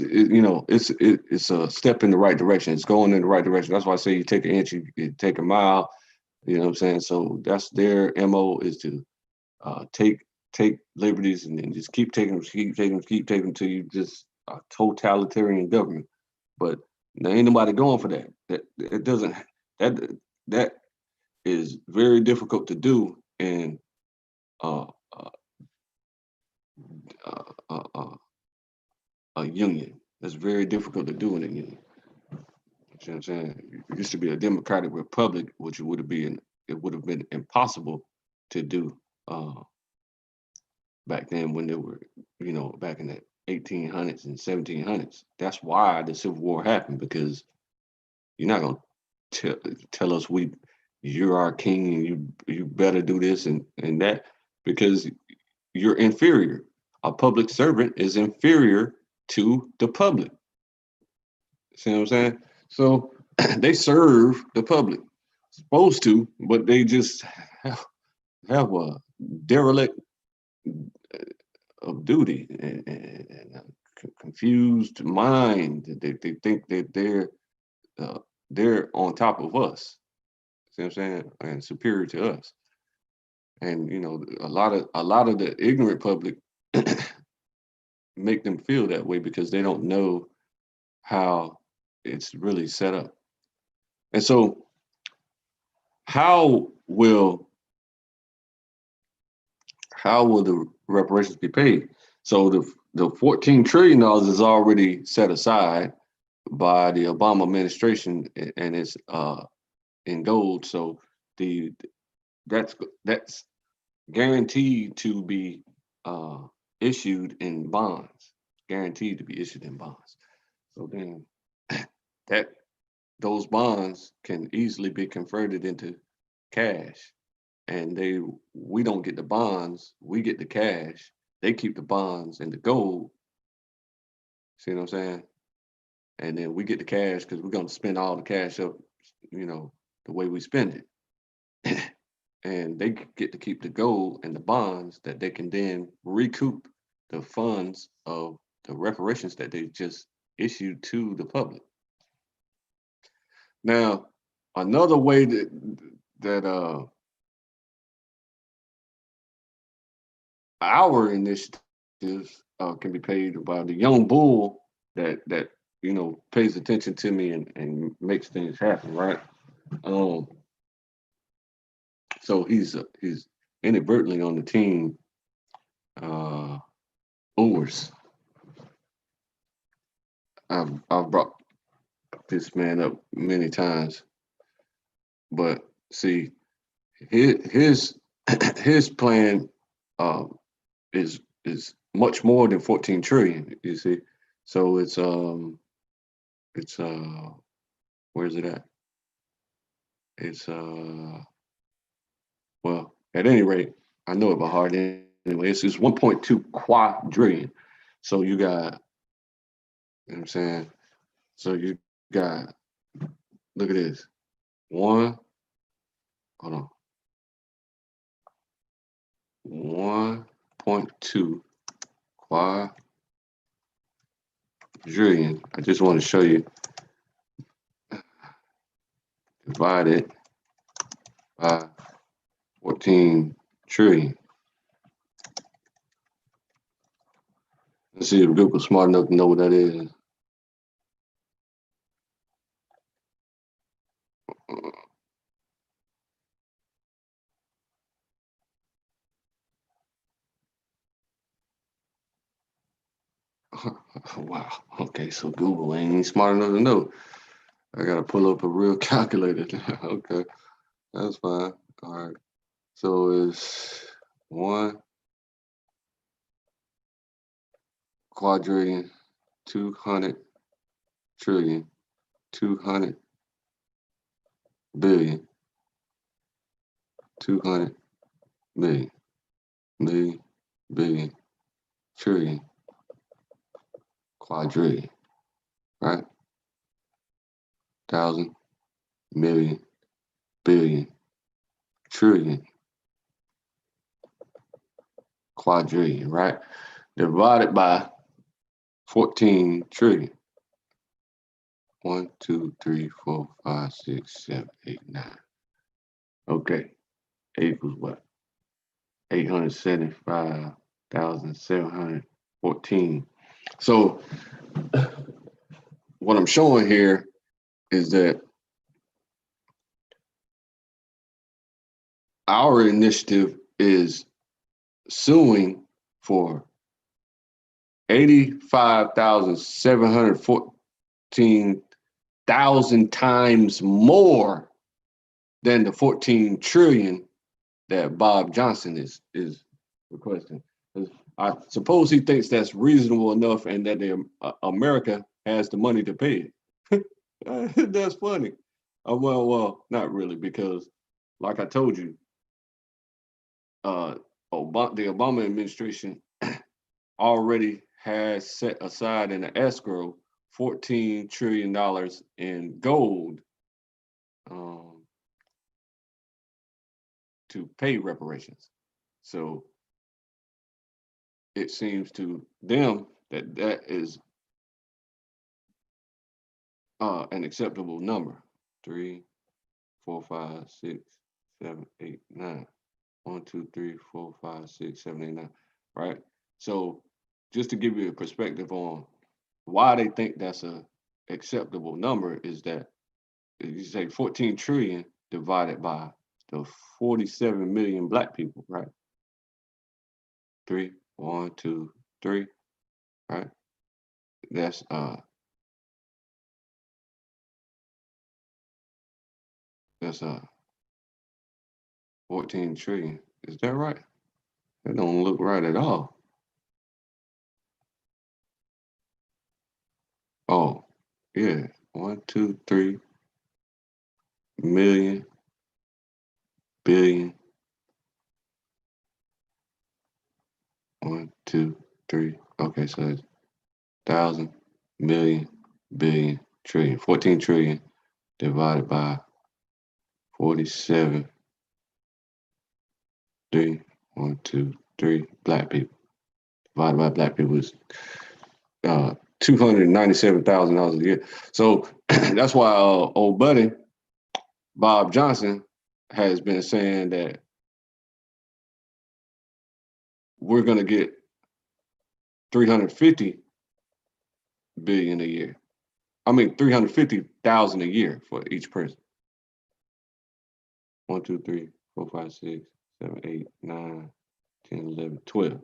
S1: a step in the right direction. It's going in the right direction. That's why I say you take an inch, you take a mile. You know what I'm saying? So that's their MO, is to take liberties and then just keep taking them until you just a totalitarian government. But there ain't nobody going for that. That is very difficult to do in a union. That's very difficult to do in a union. You know what I'm saying? It used to be a democratic republic, which it would have been impossible to do back then, when they were, back in the 1800s and 1700s. That's why the Civil War happened, because you're not going to tell us you're our king and you better do this and that, because you're inferior. A public servant is inferior to the public. See what I'm saying? So they serve the public, supposed to, but they just have a derelict of duty and a confused mind. They think that they're on top of us. See what I'm saying? And superior to us. And you know, a lot of the ignorant public make them feel that way because they don't know how it's really set up. And so, how will the reparations be paid? So the $14 trillion is already set aside by the Obama administration, and it's in gold. So that's guaranteed to be issued in bonds. Guaranteed to be issued in bonds. So then that those bonds can easily be converted into cash, and we don't get the bonds, we get the cash. They keep the bonds and the gold. See what I'm saying? And then we get the cash because we're going to spend all the cash up, you know, the way we spend it. And they get to keep the gold and the bonds that they can then recoup the funds of the reparations that they just issued to the public. Now, another way that our initiatives can be paid by the young bull that you know pays attention to me and makes things happen, right? So he's inadvertently on the team. Oars. I've brought this man up many times, but see, his plan is much more than 14 trillion. You see, so it's where's it at? It's well, at any rate, I know it by heart anyway. It's 1.2 quadrillion. So you got, you know what I'm saying? So you got, look at this. Hold on. 1.2 quadrillion. I just want to show you. Divided by 14 trillion. Let's see if Google's smart enough to know what that is. Wow. Okay, so Google ain't smart enough to know. I gotta pull up a real calculator. Okay, that's fine. All right. So it's 1 quadrillion, 200 trillion, 200 billion, 200 million, billion, trillion, quadrillion, right? 1,000, million, billion, trillion, quadrillion, right? Divided by 14 trillion. 1, 2, 3, 4, 5, 6, 7, 8, 9. Okay, 8 equals what? 875,714. So what I'm showing here is that our initiative is suing for 85,714,000 times more than the 14 trillion that Bob Johnson is requesting. I suppose he thinks that's reasonable enough, and that America has the money to pay it. That's funny. Well, not really, because like I told you, the Obama administration already has set aside in the escrow $14 trillion in gold to pay reparations. So it seems to them that that is an acceptable number. 3, 4, 5, 6, 7, 8, 9. 1, 2, 3, 4, 5, 6, 7, 8, 9. Right? So just to give you a perspective on why they think that's a acceptable number is that you say 14 trillion divided by the 47 million black people, right? 3, 1, 2, 3, right? That's 14 trillion. Is that right? That don't look right at all. Oh, yeah. 1, 2, 3 million, billion. 1, 2, 3. Okay, so it's 1,000, million, billion, trillion. 14 trillion divided by 47. 3, 1, 2, 3 black people. Divided by black people is $297,000 a year. So that's why old buddy Bob Johnson has been saying that we're going to get 350 billion a year. I mean 350,000 a year for each person. 1, 2, 3, 4, 5, 6, 7, 8, 9, 10, 11, 12.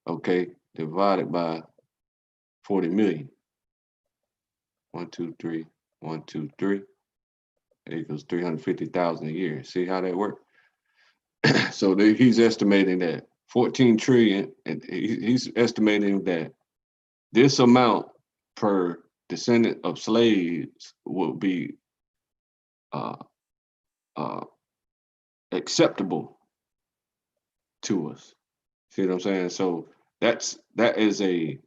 S1: Okay, divided by 40 million. 1, 2, 3, 1, 2, 3. It equals 350,000 a year. See how that works? So he's estimating that 14 trillion, and he's estimating that this amount per descendant of slaves will be acceptable to us. See what I'm saying? So that is a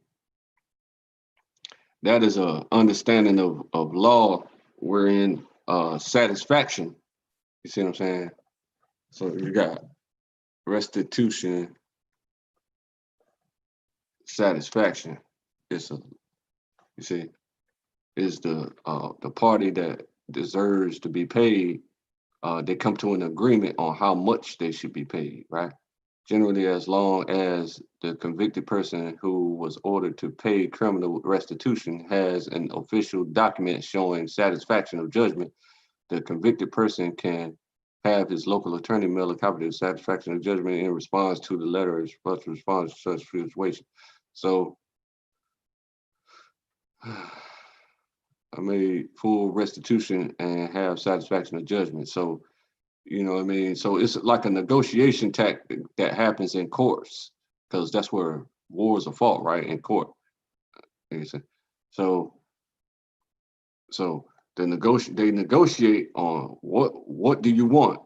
S1: understanding of law wherein satisfaction. You see what I'm saying? So you got restitution, satisfaction. It's you see, is the party that deserves to be paid. They come to an agreement on how much they should be paid, right? Generally, as long as the convicted person who was ordered to pay criminal restitution has an official document showing satisfaction of judgment, the convicted person can have his local attorney mail a copy of the satisfaction of judgment in response to the letter as response to such situation. So I made full restitution and have satisfaction of judgment. So, you know what I mean? So it's like a negotiation tactic that happens in courts, because that's where wars are fought, right? In court. So they negotiate on what do you want?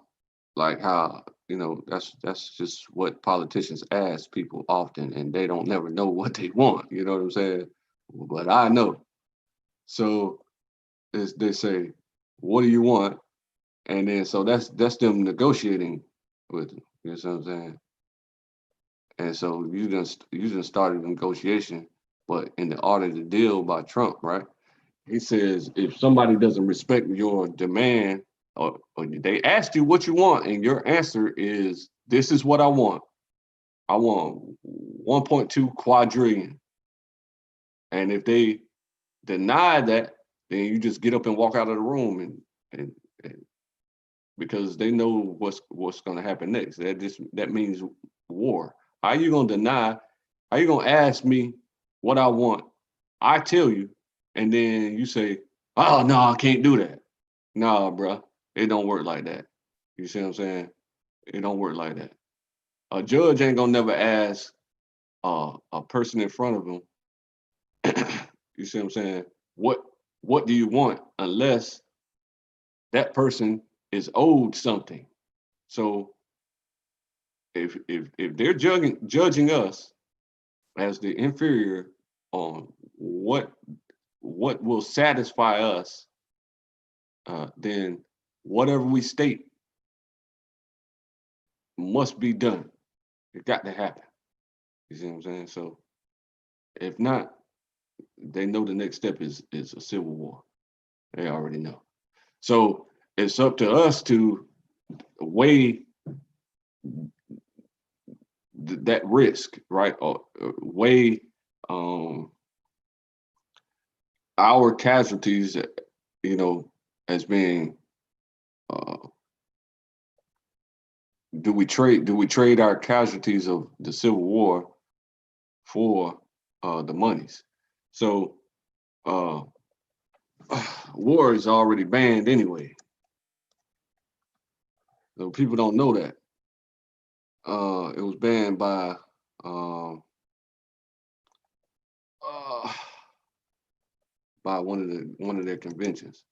S1: Like how, you know, that's just what politicians ask people often, and they don't never know what they want, you know what I'm saying? But I know. So they say, what do you want? And then so that's them negotiating with them, you know what I'm saying? And so you just started a negotiation, but in the art of the deal by Trump, right? He says if somebody doesn't respect your demand, or they ask you what you want, and your answer is, this is what I want. I want 1.2 quadrillion. And if they deny that, then you just get up and walk out of the room, and because they know what's going to happen next. That means war. How you going to deny? How you going to ask me what I want? I tell you, and then you say, "Oh no, I can't do that." Nah, bro, it don't work like that. You see what I'm saying? It don't work like that. A judge ain't gonna never ask a person in front of him. You see what I'm saying? What do you want? Unless that person is owed something. So if they're judging us as the inferior on what what will satisfy us, then whatever we state must be done. It got to happen. You see what I'm saying? So if not, they know the next step is a civil war. They already know. So it's up to us to weigh that risk, right? Or weigh our casualties, as being. Do we trade our casualties of the Civil War for the monies? So war is already banned anyway. So people don't know that. It was banned by one of their conventions.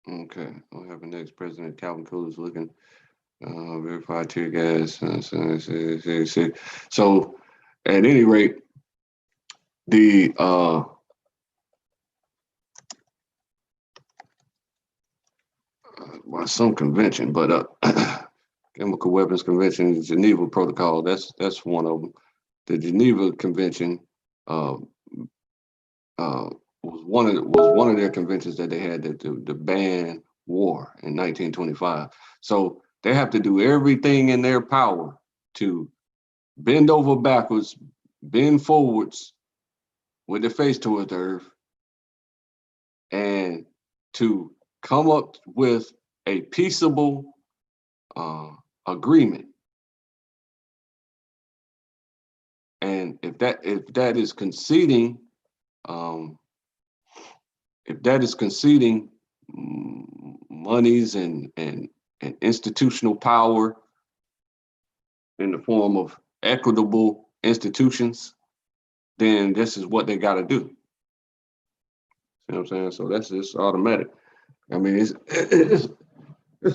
S1: Okay, we'll have the next president. Calvin Coolidge is looking verified tear gas. So at any rate, the some convention, but Chemical Weapons Convention, the Geneva Protocol. That's one of them. The Geneva Convention was one of their conventions that they had to ban war in 1925. So they have to do everything in their power to bend over backwards, bend forwards with their face towards the earth, and to come up with a peaceable agreement. And if that is conceding, monies and institutional power in the form of equitable institutions, then this is what they got to do. See what I'm saying? So that's just automatic. I mean, it's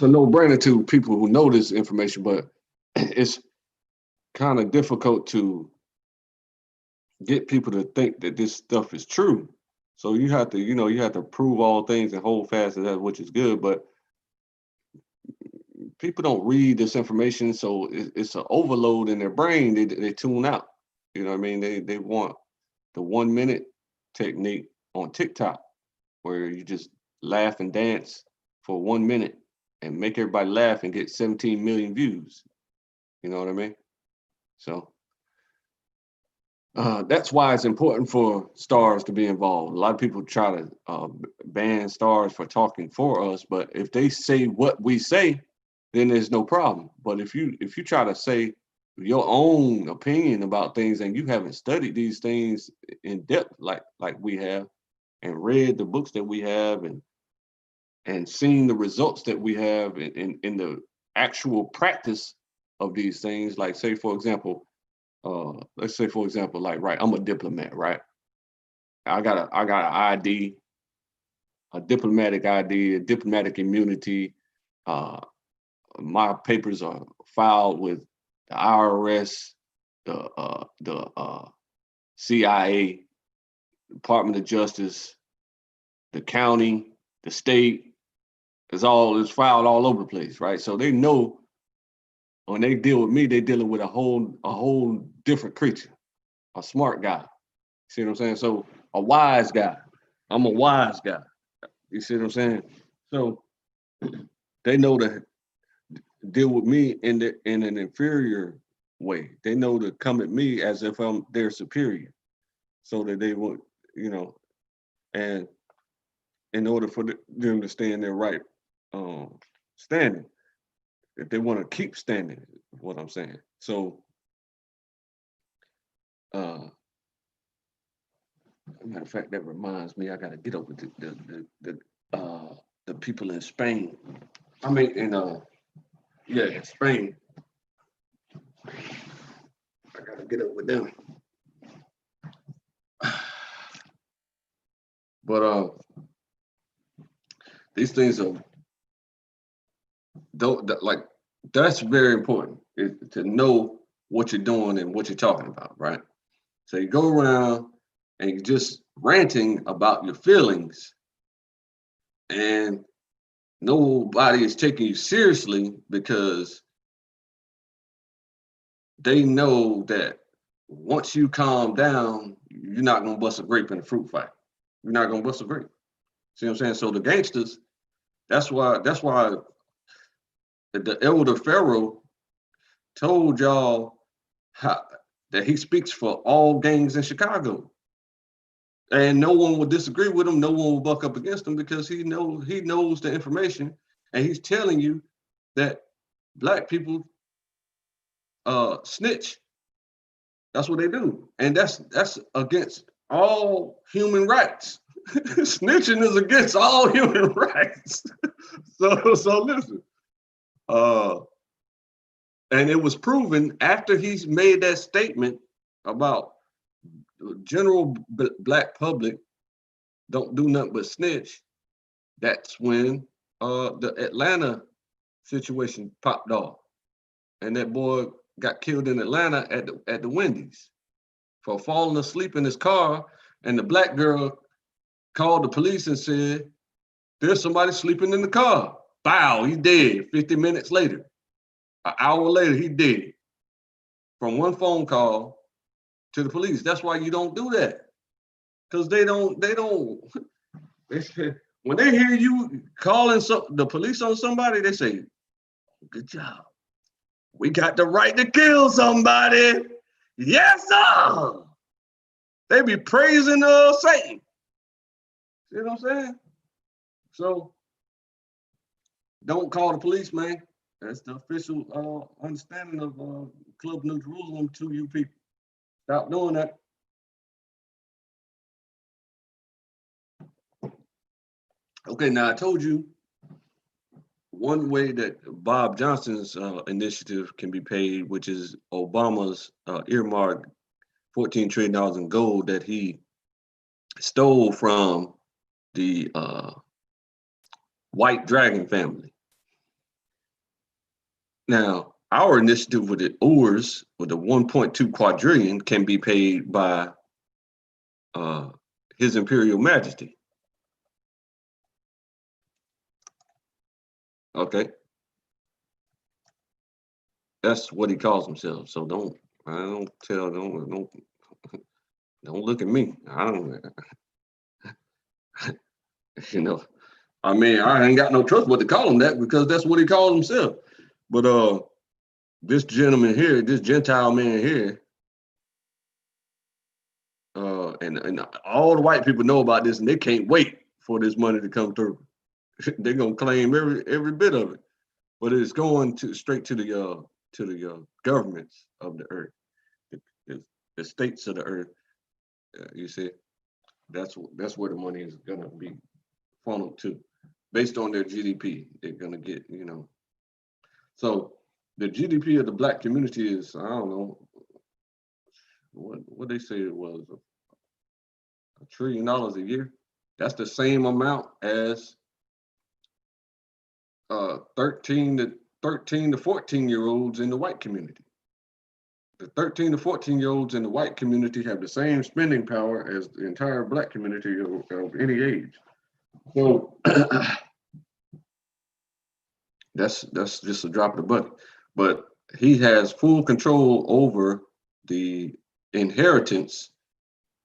S1: a no-brainer to people who know this information, but it's kind of difficult to get people to think that this stuff is true. So you have to prove all things and hold fast to that, which is good, but people don't read this information, so it's an overload in their brain. They tune out. You know what I mean? They want the 1 minute technique on TikTok, where you just laugh and dance for 1 minute and make everybody laugh and get 17 million views. You know what I mean? So that's why it's important for stars to be involved. A lot of people try to ban stars for talking for us, but if they say what we say, then there's no problem. But if you try to say your own opinion about things and you haven't studied these things in depth like we have, and read the books that we have, and seen the results that we have in the actual practice of these things, like let's say for example, like, right, I'm a diplomat, right? I got an ID, a diplomatic ID, a diplomatic immunity. My papers are filed with the IRS, the CIA, Department of Justice, the county, the state. It's filed all over the place, right? So they know when they deal with me, they're dealing with a whole different creature, a smart guy. See what I'm saying? So a wise guy. I'm a wise guy. You see what I'm saying? So they know to deal with me in an inferior way. They know to come at me as if I'm their superior, so that they would, and in order for them to stay in their right standing, if they want to keep standing, is what I'm saying. So matter of fact, that reminds me, I gotta get over the people in Spain. I mean, in Spain. I gotta get up with them. But these things are like that's very important to know what you're doing and what you're talking about, right? So you go around and you're just ranting about your feelings, and nobody is taking you seriously because they know that once you calm down, you're not gonna bust a grape in a fruit fight. You're not gonna bust a grape. See what I'm saying? So the gangsters, that's why the elder Pharaoh told y'all that he speaks for all gangs in Chicago. And no one will disagree with him, no one will buck up against him because he knows the information, and he's telling you that black people snitch. That's what they do. And that's against all human rights. Snitching is against all human rights. So listen. And it was proven after he's made that statement about the general black public don't do nothing but snitch. That's when the Atlanta situation popped off, and that boy got killed in Atlanta at the Wendy's for falling asleep in his car, and the black girl called the police and said, "There's somebody sleeping in the car." Bow, he's dead. 50 minutes later, an hour later, he dead from one phone call to the police. That's why you don't do that, because they don't. When they hear you calling the police on somebody, they say, "Good job. We got the right to kill somebody." Yes, sir. They be praising Satan. See what I'm saying? So don't call the police, man. That's the official understanding of Club New Jerusalem to you people. Stop doing that. Okay, now I told you one way that Bob Johnson's initiative can be paid, which is Obama's earmarked $14 trillion in gold that he stole from the White Dragon family. Now, our initiative with the ORS, with the 1.2 quadrillion, can be paid by His Imperial Majesty. Okay, that's what he calls himself. So don't look at me. I don't, I mean, I ain't got no trust but to call him that because that's what he calls himself. But this gentleman here, this Gentile man here, and all the white people know about this, and they can't wait for this money to come through. They're gonna claim every bit of it, but it's going straight to the governments of the earth, the states of the earth. You see, that's where the money is gonna be funneled to, based on their GDP. They're gonna get, So the GDP of the black community is, I don't know, what they say it was, $1 trillion a year. That's the same amount as 13 to 14-year-olds in the white community. The 13 to 14-year-olds in the white community have the same spending power as the entire black community of any age. So that's just a drop of the bucket. But he has full control over the inheritance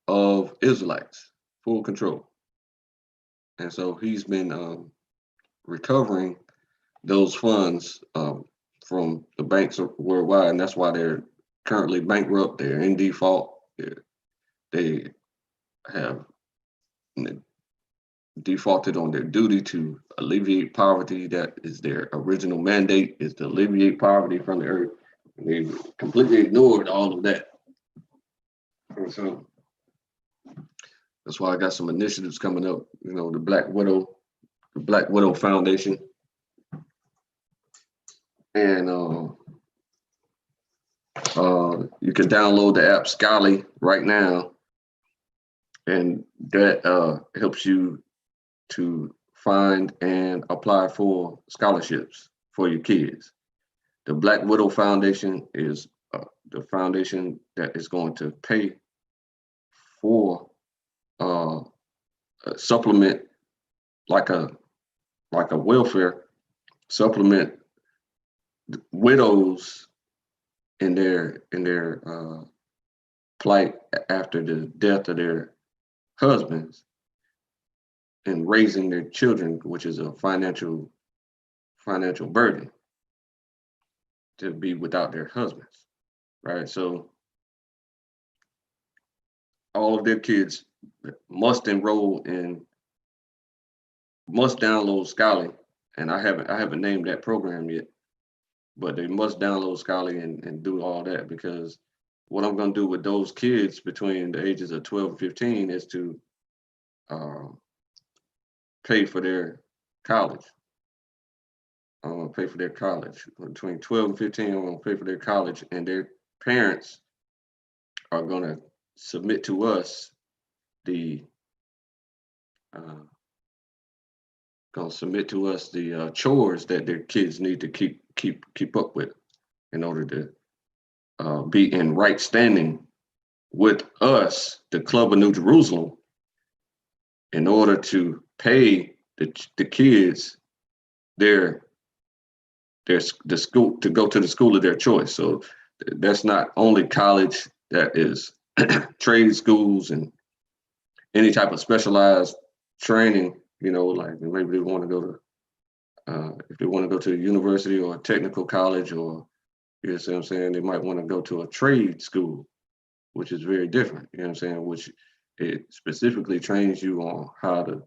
S1: of Israelites, full control. And so he's been recovering those funds from the banks worldwide, and that's why they're currently bankrupt. They're in default. They have defaulted on their duty to alleviate poverty. That is their original mandate, is to alleviate poverty from the earth. And they completely ignored all of that. And so that's why I got some initiatives coming up. The Black Widow Foundation. And you can download the app Scholly right now, and that helps you to find and apply for scholarships for your kids. The Black Widow Foundation is the foundation that is going to pay for a supplement, like a welfare supplement, widows in their plight after the death of their husbands and raising their children, which is a financial burden to be without their husbands, right? So all of their kids must download Scholly, and I haven't named that program yet, but they must download Scholly and do all that, because what I'm going to do with those kids between the ages of 12 and 15 is to pay for their college. I'm going to pay for their college. Between 12 and 15, I'm going to pay for their college, and their parents are going to submit to us the chores that their kids need to keep up with in order to be in right standing with us, the Club of New Jerusalem, in order to pay the kids the school, to go to the school of their choice. So that's not only college, that is trade schools and any type of specialized training, like maybe they want to go to, if they want to go to a university or a technical college, or, you know what I'm saying, they might want to go to a trade school, which is very different, you know what I'm saying, which it specifically trains you on how to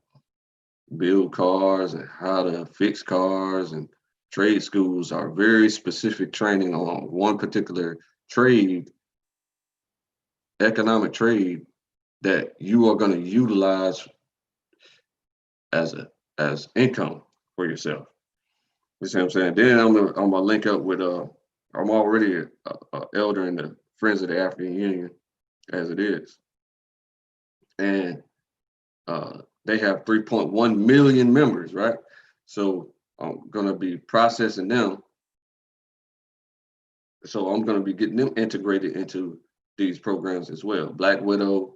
S1: build cars and how to fix cars. And trade schools are very specific training on one particular trade, economic trade, that you are going to utilize as income for yourself. You see what I'm saying? Then I'm gonna link up with I'm already a elder in the Friends of the African Union as it is, and they have 3.1 million members, right? So I'm gonna be processing them. So I'm gonna be getting them integrated into these programs as well. Black Widow,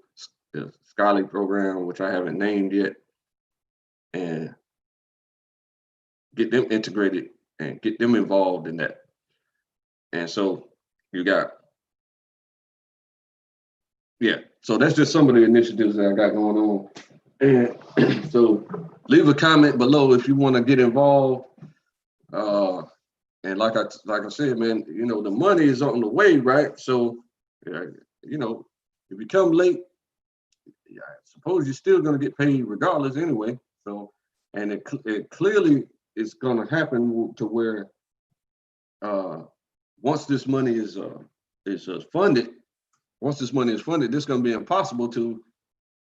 S1: the Scholly program, which I haven't named yet, and get them integrated and get them involved in that. And so you got, so that's just some of the initiatives that I got going on. And so leave a comment below if you want to get involved. And like I said, man, the money is on the way, right? So, if you come late, I suppose you're still going to get paid regardless anyway. So, and it clearly is going to happen to where once this money is funded, this is going to be impossible to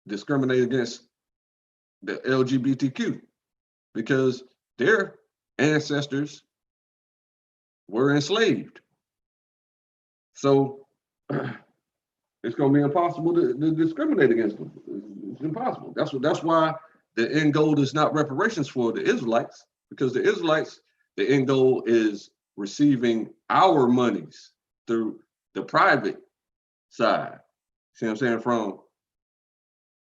S1: discriminate against the LGBTQ, because their ancestors were enslaved. So it's going to be impossible to discriminate against them. It's impossible. That's why the end goal is not reparations for the Israelites, because the Israelites, the end goal is receiving our monies through the private side. See what I'm saying? From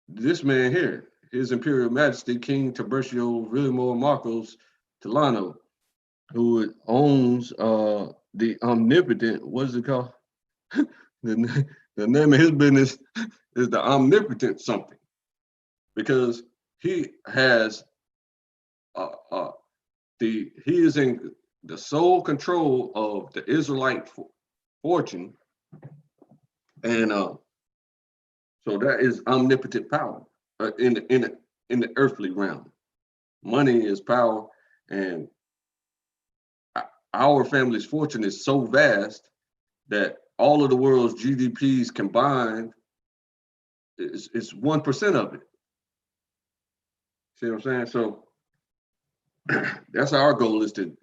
S1: this man here, His Imperial Majesty King Tiburcio Villamor Marcos Tilano, who owns the omnipotent, what is it called? The name of his business is the omnipotent something, because he has he is in the sole control of the Israelite fortune, and so that is omnipotent power in the earthly realm. Money is power, and our family's fortune is so vast that all of the world's GDPs combined is 1% of it. See what I'm saying? So that's our goal, is to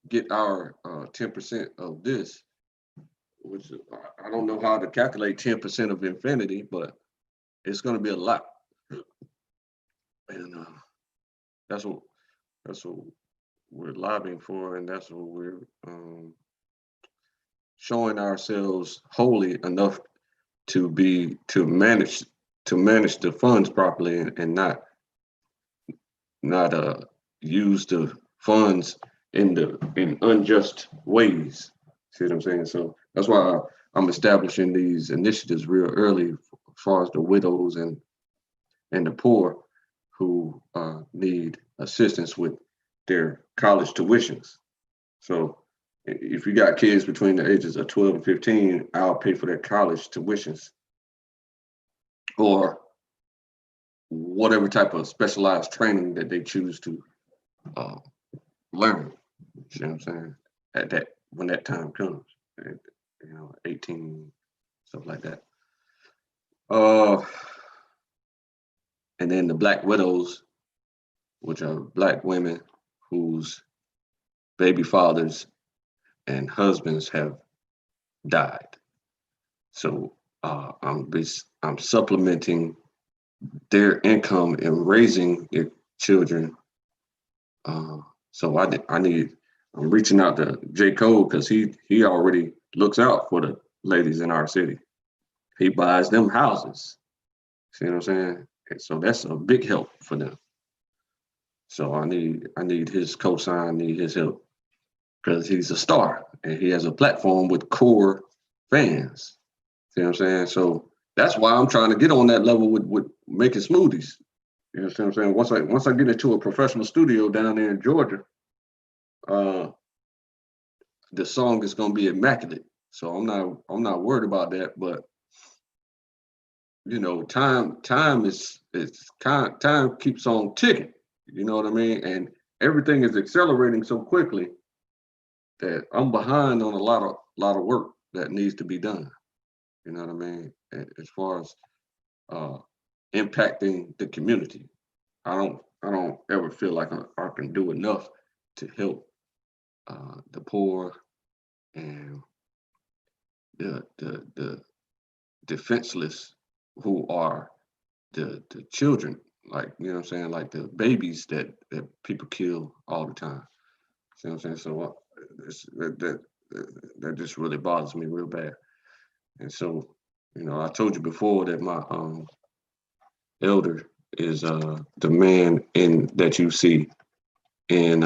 S1: get our 10% of this, which I don't know how to calculate 10% of infinity, but it's going to be a lot. And that's what we're lobbying for, and that's what we're showing ourselves holy enough to manage the funds properly and not use the funds in unjust ways. See what I'm saying? So that's why I'm establishing these initiatives real early as far as the widows and the poor who need assistance with their college tuitions. So if you got kids between the ages of 12 and 15, I'll pay for their college tuitions or whatever type of specialized training that they choose to learn. You see what I'm saying? At that, when that time comes, 18, stuff like that. And then the Black widows, which are Black women whose baby fathers and husbands have died. So I'm supplementing their income in raising their children. So I'm reaching out to J. Cole because he already looks out for the ladies in our city. He buys them houses. See what I'm saying? And so that's a big help for them. So I need his cosign, need his help because he's a star and he has a platform with core fans. See what I'm saying? So that's why I'm trying to get on that level with making smoothies. You know what I'm saying? Once I get into a professional studio down there in Georgia, the song is gonna be immaculate. So I'm not worried about that. But time keeps on ticking. You know what I mean? And everything is accelerating so quickly that I'm behind on a lot of work that needs to be done. You know what I mean? As far as impacting the community, I don't ever feel like I can do enough to help the poor and the defenseless, who are the children, like, you know what I'm saying, like the babies that people kill all the time. See what I'm saying? So that just really bothers me real bad. And so, I told you before that my elder is the man that you see in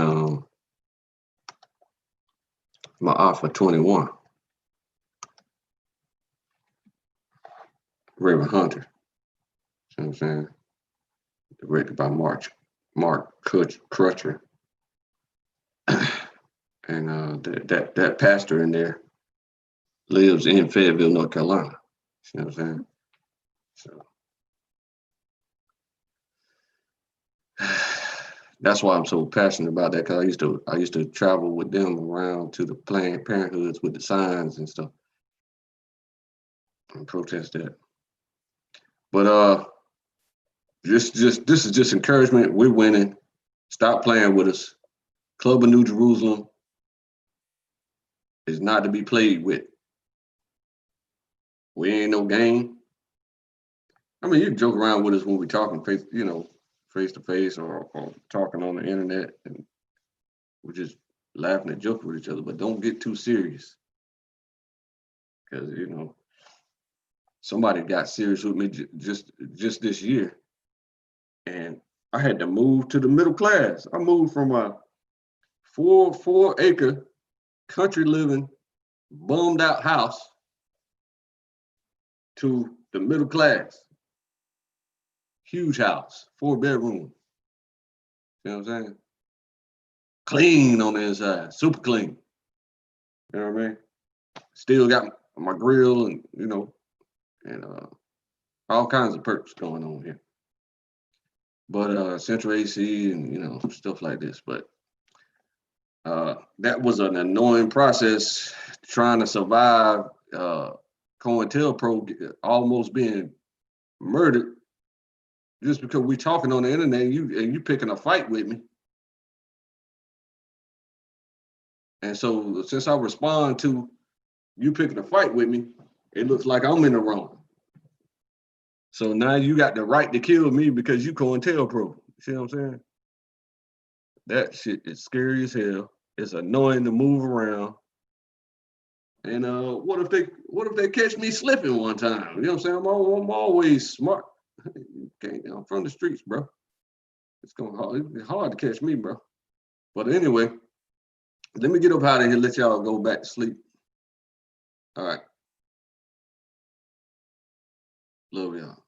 S1: my Alpha 21, Reverend Hunter. See what I'm saying? Directed by Mark Crutcher. And that pastor in there lives in Fayetteville, North Carolina. You know what I'm saying? So that's why I'm so passionate about that, because I used to travel with them around to the Planned Parenthoods with the signs and stuff and protest that. But this is just encouragement. We're winning. Stop playing with us. Club of New Jerusalem is not to be played with. We ain't no game. I mean, you can joke around with us when we're talking face to face or talking on the internet, and we're just laughing and joking with each other, but don't get too serious. Because, somebody got serious with me just this year, and I had to move to the middle class. I moved from a 4-acre country living, bummed out house to the middle class. Huge house, 4-bedroom. You know what I'm saying? Clean on the inside, super clean. You know what I mean? Still got my grill and all kinds of perks going on here. But central AC and stuff like this. But that was an annoying process trying to survive. COINTELPRO almost being murdered just because we're talking on the internet and you picking a fight with me. And so since I respond to you picking a fight with me, it looks like I'm in the wrong. So now you got the right to kill me because you COINTELPRO. See what I'm saying? That shit is scary as hell. It's annoying to move around. And what if they catch me slipping one time? You know what I'm saying? I'm always smart. Okay, I'm from the streets, bro. It's hard to catch me, bro. But anyway, let me get up out of here. Let y'all go back to sleep. All right. Love y'all.